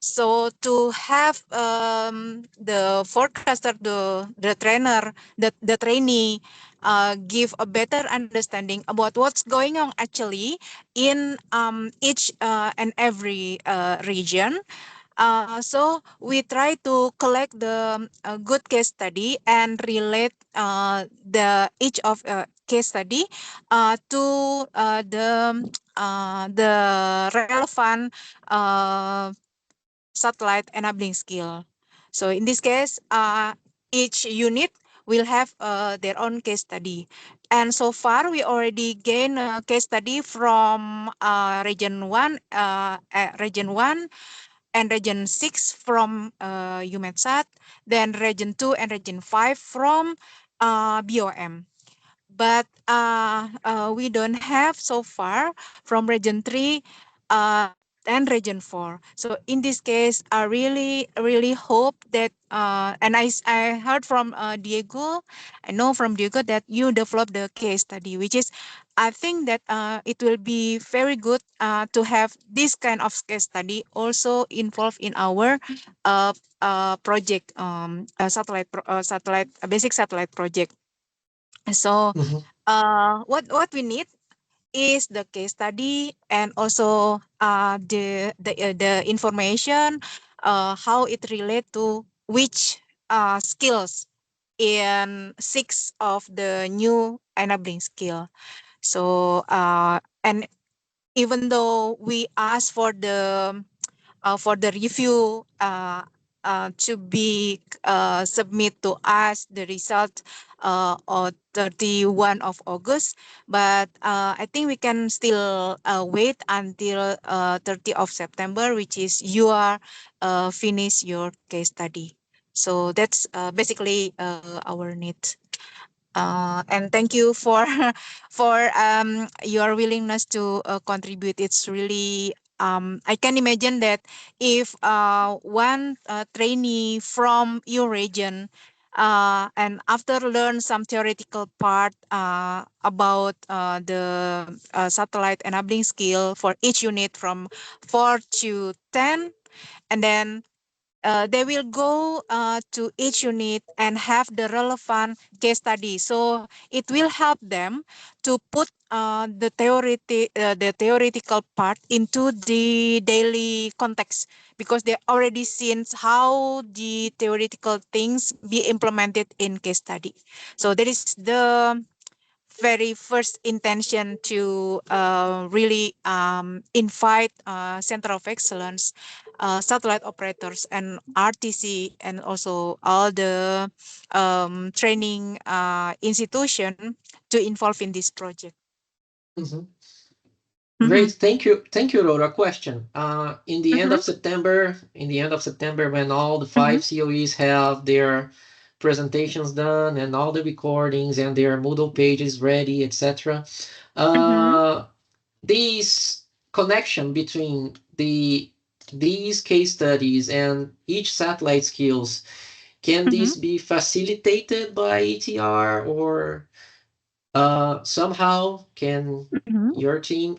So to have the forecaster, the trainer, the trainee give a better understanding about what's going on actually in each and every region. So we try to collect the good case study and relate each of case study to the relevant satellite enabling skill. So in this case, each unit will have their own case study. And so far, we already gained a case study from region 1, and region 6 from UMETSAT, then region 2 and region 5 from BOM. But we don't have so far from region 3 and region 4. So in this case, I really hope that, and I heard from Diego, I know from Diego that you developed the case study, which is, I think that it will be very good to have this kind of case study also involved in our project, basic satellite project. So what we need is the case study and also the information, how it relate to which skills in 6 of the new enabling skill. So and even though we ask for the review to be submit to us the result on 31 of August, but I think we can still wait until 30 of September, which is you are finish your case study. So that's basically our need. And thank you for your willingness to contribute. It's really I can imagine that if one trainee from your region and after learn some theoretical part about the satellite enabling skill for each unit from 4 to 10, and then they will go to each unit and have the relevant case study. So it will help them to put the theoretical part into the daily context, because they already seen how the theoretical things be implemented in case study. So that is the very first intention to really invite Center of Excellence, satellite operators, and RTC, and also all the training institution to involve in this project. Great, thank you, Rora. Question: in the end of September, when all the 5 COEs have their presentations done and all the recordings and their Moodle pages ready, etc., this connection between these case studies and each satellite skills, can this be facilitated by ETR, or somehow can your team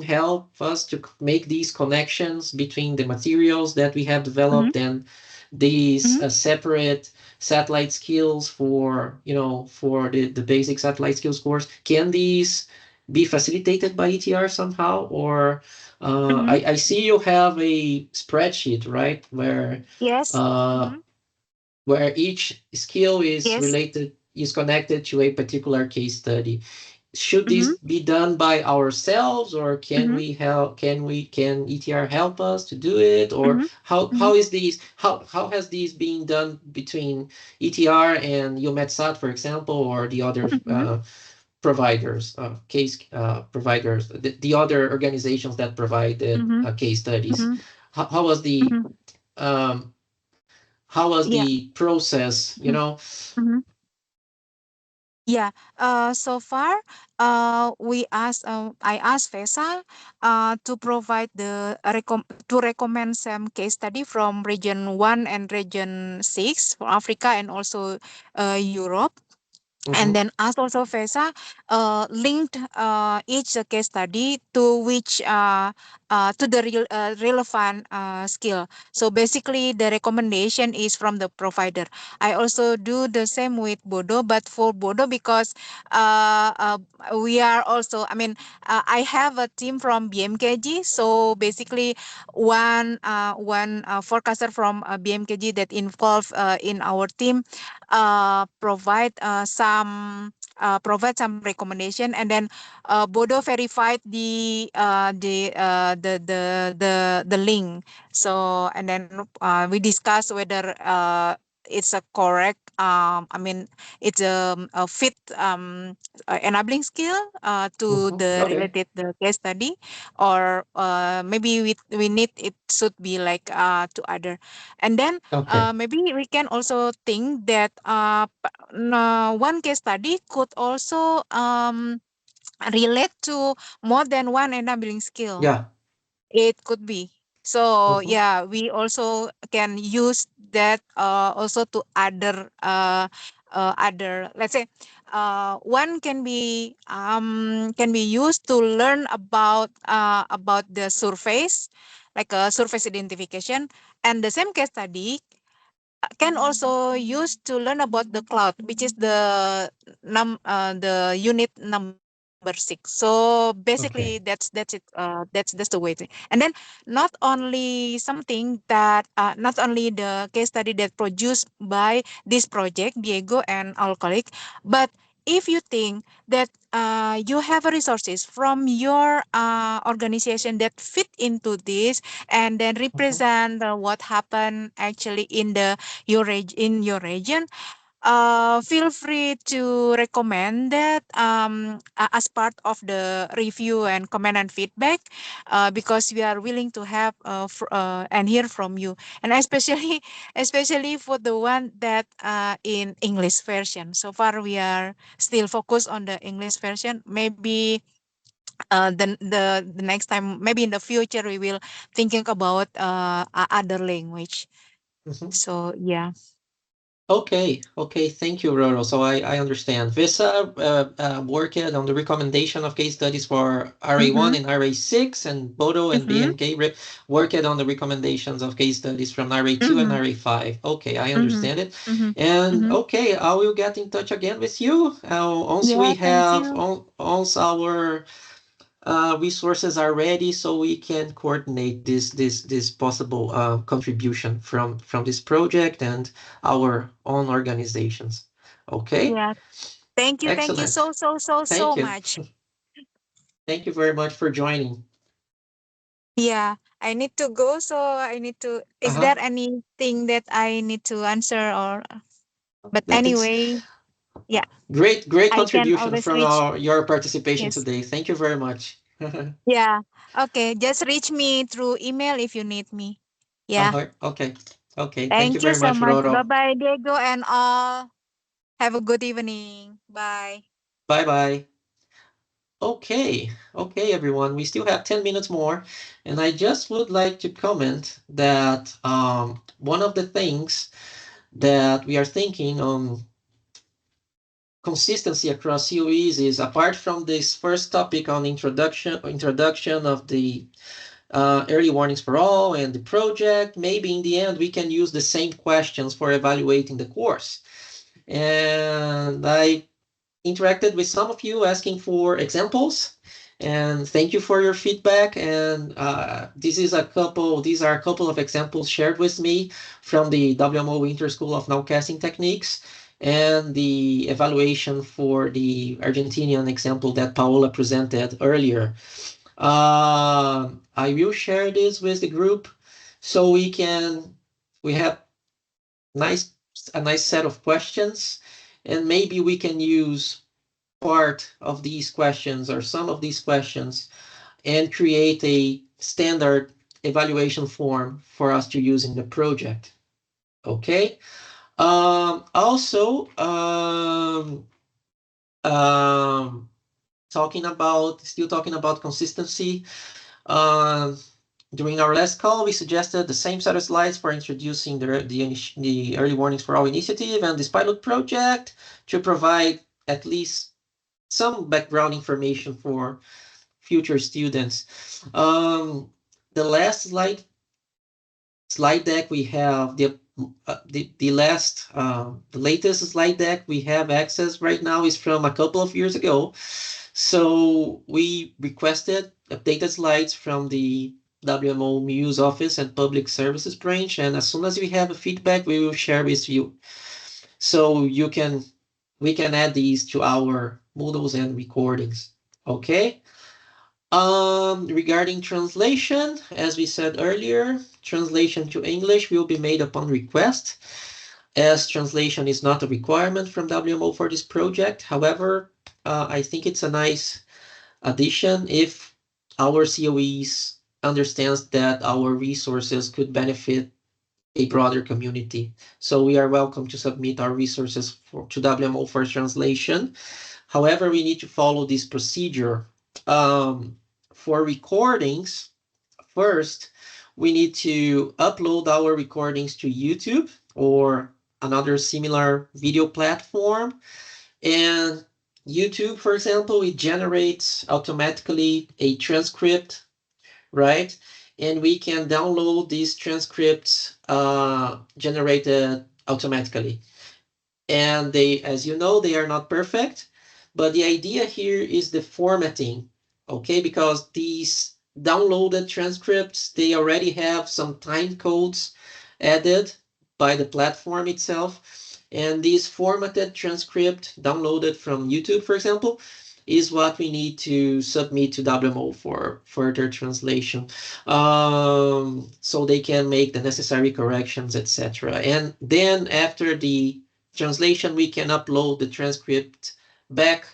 help us to make these connections between the materials that we have developed and these separate satellite skills for the basic satellite skills course? Can these be facilitated by ETR somehow, or I see you have a spreadsheet, right, where yes where each skill is Yes. connected to a particular case study. Should this be done by ourselves, or can we help? Can ETR help us to do it, or how has this been done between ETR and UMETSAT, for example, or the other providers, case providers, the other organizations that provided case studies? How was the um, Yeah. process? Yeah. So far, I asked Faisal to provide to recommend some case study from region 1 and region 6 for Africa and also Europe. And then as also Fesa linked each case study to which to the relevant skill. So basically the recommendation is from the provider. I also do the same with Bodo, but for Bodo because we are also, I have a team from BMKG. So basically one forecaster from BMKG that involved in our team provide some recommendation, and then Bodo verified the link. So and then we discuss whether it's a correct it's a fit enabling skill to the related the case study, or maybe we need it should be like to other. And then maybe we can also think that one case study could also relate to more than one enabling skill. Yeah. It could be. So yeah, we also can use that also to other, let's say one can be used to learn about the surface, like a surface identification, and the same case study can also use to learn about the cloud, which is the unit number 6. So basically that's it. That's the way to. And then not only something that not only the case study that produced by this project, Diego and our colleague, but if you think that you have resources from your organization that fit into this and then represent what happened actually in your region, feel free to recommend that as part of the review and comment and feedback, because we are willing to have and hear from you, and especially especially for the one that in English version. So far we are still focused on the English version. Maybe the next time, maybe in the future, we will thinking about other language. So yeah. Okay, thank you, Roro. So I understand. Visa worked on the recommendation of case studies for RA1 and RA6, and Bodo and BMK worked on the recommendations of case studies from RA2 and RA5. Okay, I understand it. And okay, I will get in touch again with you once we have once our resources are ready, so we can coordinate this possible contribution from this project and our own organizations. Okay. Yeah. Thank you. Excellent. Thank you so much. Thank you very much for joining. Yeah, I need to go, so I need to. Is there anything that I need to answer, or? But anyway, yeah. Great I can contribution always from reach. your participation Yes. today. Thank you very much. Yeah. Okay. Just reach me through email if you need me. Yeah. Okay. Thank you Thank you very so much, much. Bye Roro. bye, Diego, and all. Have a good evening. Bye. Bye. Okay, everyone. We still have 10 minutes more, and I just would like to comment that one of the things that we are thinking on consistency across COEs is, apart from this first topic on introduction of the early warnings for all and the project, maybe in the end we can use the same questions for evaluating the course. And I interacted with some of you asking for examples, And thank you for your feedback. And these are a couple of examples shared with me from the WMO Winter School of Nowcasting Techniques and the evaluation for the Argentinian example that Paola presented earlier. I will share this with the group so we have a nice set of questions, and maybe we can use part of these questions or some of these questions and create a standard evaluation form for us to use in the project. Okay. Also, still talking about consistency. During our last call, we suggested the same set of slides for introducing the Early Warnings for All initiative and this pilot project to provide at least some background information for future students. The last slide deck we have, the latest slide deck we have access right now is from a couple of years ago. So we requested updated slides from the WMO Muse office and public services branch, and as soon as we have a feedback, we will share with you. So we can add these to our Moodles and recordings. Okay. Regarding translation, as we said earlier, translation to English will be made upon request, as translation is not a requirement from WMO for this project. However, I think it's a nice addition if our COEs understands that our resources could benefit a broader community. So we are welcome to submit our resources to WMO for translation. However, we need to follow this procedure. For recordings, first, we need to upload our recordings to YouTube or another similar video platform. And YouTube, for example, it generates automatically a transcript, right? And we can download these transcripts generated automatically. And they, as you know, they are not perfect, but the idea here is the formatting, okay? Because these downloaded transcripts, they already have some time codes added by the platform itself. And this formatted transcript downloaded from YouTube, for example, is what we need to submit to WMO for further translation, so they can make the necessary corrections, etc. And then after the translation, we can upload the transcript back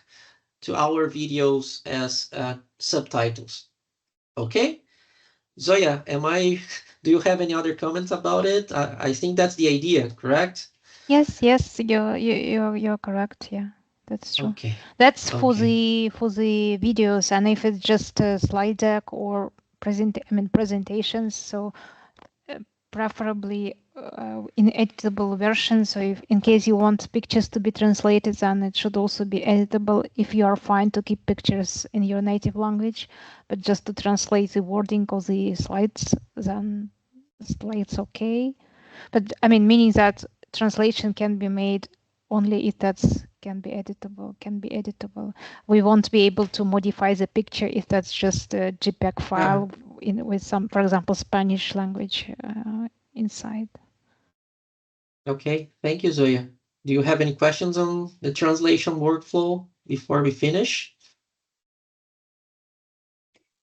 to our videos as subtitles. Okay, Zoya, do you have any other comments about it? I think that's the idea, correct? Yes, you're correct. Yeah, that's true. Okay. That's for the videos, and if it's just a slide deck or presentations, so preferably in editable version. So if in case you want pictures to be translated, then it should also be editable. If you are fine to keep pictures in your native language, but just to translate the wording of the slides, then it's okay. But I mean, meaning that translation can be made only if that's can be editable. We won't be able to modify the picture if that's just a JPEG file with some, for example, Spanish language inside. Okay, thank you, Zoya. Do you have any questions on the translation workflow before we finish?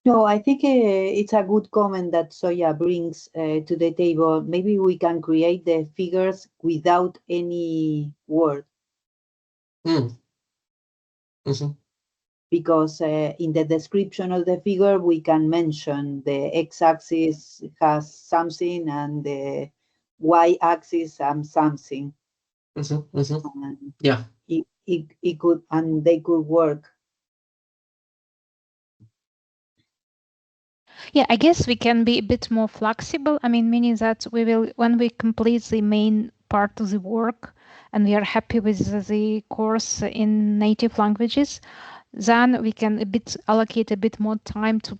No, I think it's a good comment that Zoya brings to the table. Maybe we can create the figures without any word. Because in the description of the figure, we can mention the x-axis has something and the y-axis something. Yeah. It could, and they could work. Yeah, I guess we can be a bit more flexible. I mean, meaning that we will, when we complete the main part of the work and we are happy with the course in native languages, then we can allocate a bit more time to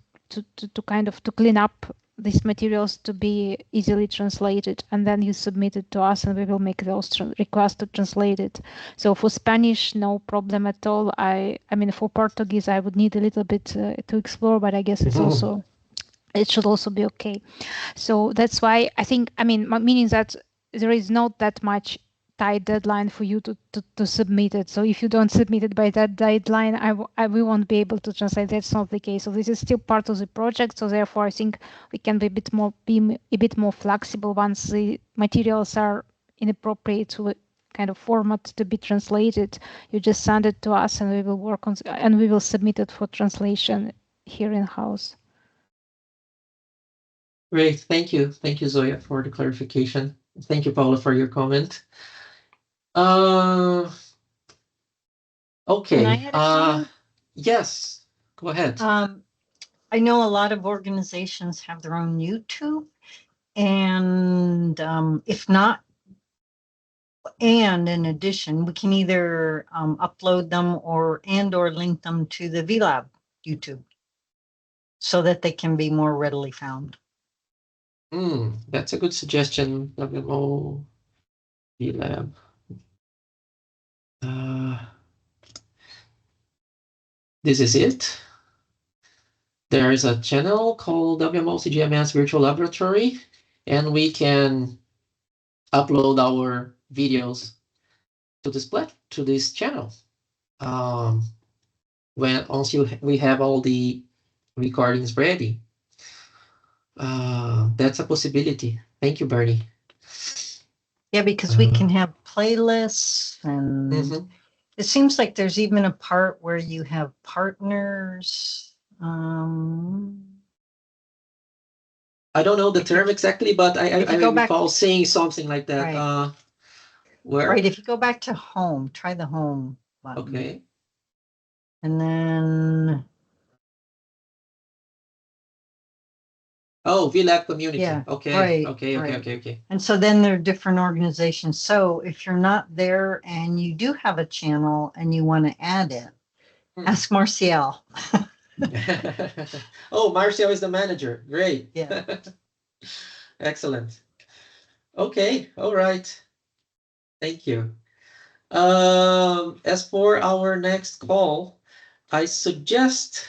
kind of to clean up these materials to be easily translated, and then you submit it to us and we will make those requests to translate it. So for Spanish, no problem at all. I mean, for Portuguese, I would need a little bit to explore, but I guess it's also, it should also be okay. So that's why I think, I mean, meaning that there is not that much tight deadline for you to submit it. So if you don't submit it by that deadline, we won't be able to translate. That's not the case. So this is still part of the project. So therefore, I think we can be a bit more flexible once the materials are in appropriate kind of format to be translated. You just send it to us, and we will work on, and we will submit it for translation here in house. Great, thank you, Zoya, for the clarification. Thank you, Paula, for your comment. Okay. Yes, go ahead. I know a lot of organizations have their own YouTube, and if not, and in addition, we can either upload them or link them to the VLab YouTube so that they can be more readily found. That's a good suggestion, WMO VLab. This is it. There is a channel called WMO CGMS Virtual Laboratory, and we can upload our videos to this channel. Once we have all the recordings ready. That's a possibility. Thank you, Bernie. Yeah, because we can have playlists, and it seems like there's even a part where you have partners. I don't know the term exactly, but I recall seeing something like that. Right. Where? Right. If you go back to home, try the home button. Okay. And then. Oh, VLab community. Yeah. Okay. Right. Okay. And so then there are different organizations. So if you're not there and you do have a channel and you want to add it, ask Marcial. Oh, Marcial is the manager. Great. Yeah. Excellent. Okay. All right. Thank you. As for our next call, I suggest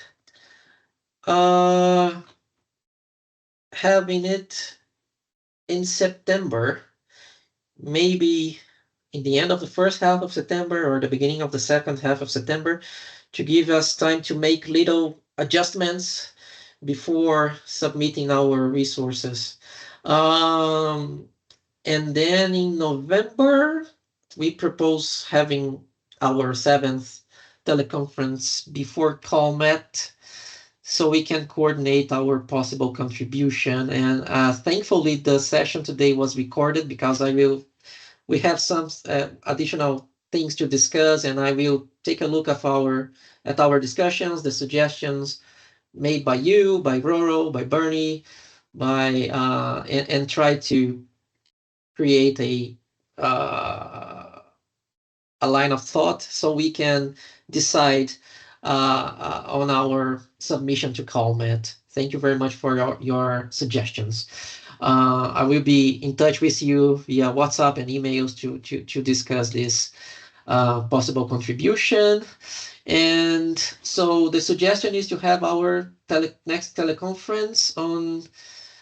having it in September, maybe in the end of the first half of September or the beginning of the second half of September, to give us time to make little adjustments before submitting our resources. And then in November, we propose having our 7th teleconference before CALMet, so we can coordinate our possible contribution. And thankfully, the session today was recorded because we have some additional things to discuss, and I will take a look at our discussions, the suggestions made by you, by Roro, by Bernie, and try to create a line of thought so we can decide on our submission to CALMet. Thank you very much for your suggestions. I will be in touch with you via WhatsApp and emails to discuss this possible contribution. And so the suggestion is to have our next teleconference on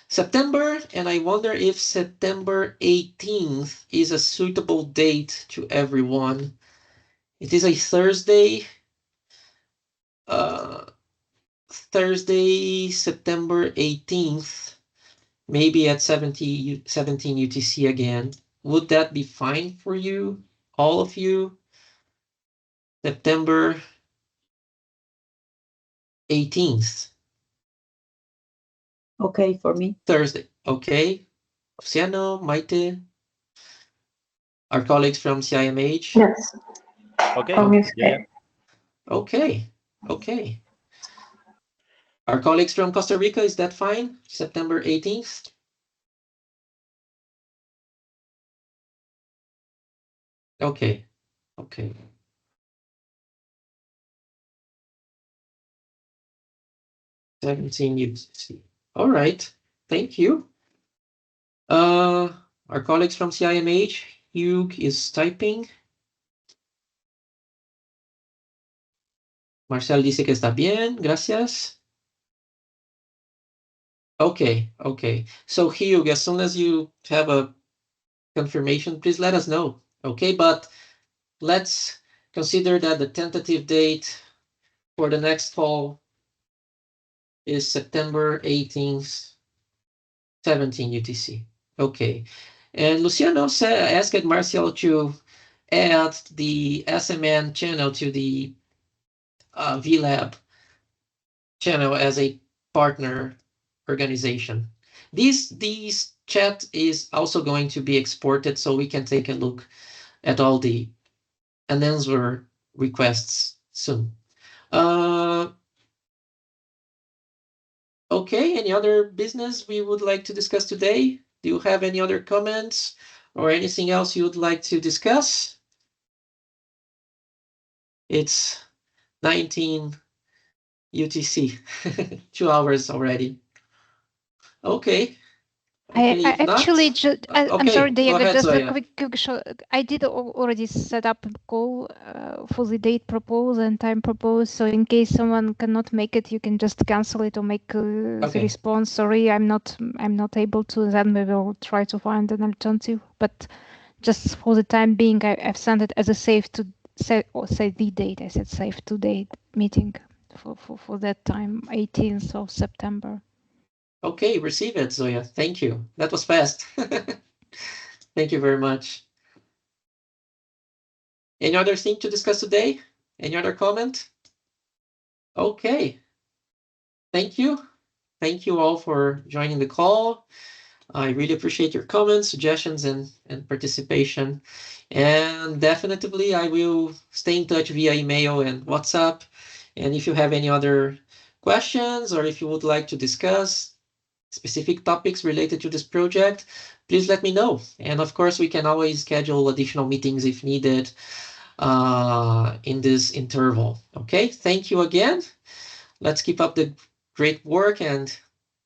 September, and I wonder if September 18th is a suitable date to everyone. It is a Thursday, September 18th, maybe at 17 UTC again. Would that be fine for you, all of you? September 18th. Okay for me. Thursday. Okay. Oceano, Maite, our colleagues from CIMH. Yes. Okay. Yeah. Okay. Our colleagues from Costa Rica, is that fine? September 18th? Okay. 17 UTC. All right. Thank you. Our colleagues from CIMH, Hugh is typing. Marcel dice que está bien, gracias. Okay. So Hugh, as soon as you have a confirmation, please let us know. Okay, but let's consider that the tentative date for the next call is September 18th, 17 UTC. Okay. And Luciano asked Marcel to add the SMN channel to the VLab channel as a partner organization. This chat is also going to be exported so we can take a look at all the unanswered requests soon. Okay, any other business we would like to discuss today? Do you have any other comments or anything else you would like to discuss? It's 19 UTC, 2 hours already. Okay. I'm sorry, Diego, ahead, just Zoya. a quick show. I did already set up a call for the date proposed and time proposed. So in case someone cannot make it, you can just cancel it or make the response. Sorry, I'm not able to. Then we will try to find an alternative. But just for the time being, I've sent it as a save to say the date. I said save to date meeting for that time, 18th of September. Okay, receive it, Zoya. Thank you. That was fast. Thank you very much. Any other thing to discuss today? Any other comment? Okay. Thank you. Thank you all for joining the call. I really appreciate your comments, suggestions, and participation. And definitely, I will stay in touch via email and WhatsApp. And if you have any other questions or if you would like to discuss specific topics related to this project, please let me know. And of course, we can always schedule additional meetings if needed in this interval. Okay, thank you again. Let's keep up the great work and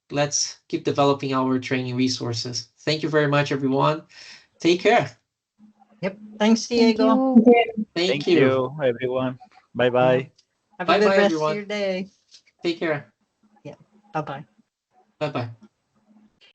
let's keep developing our training resources. Thank you very much, everyone. Take care. Yep. Thanks, Diego. Thank you, everyone. Bye-bye. Have a good rest of your day. Take care. Yeah. Bye-bye. Bye-bye.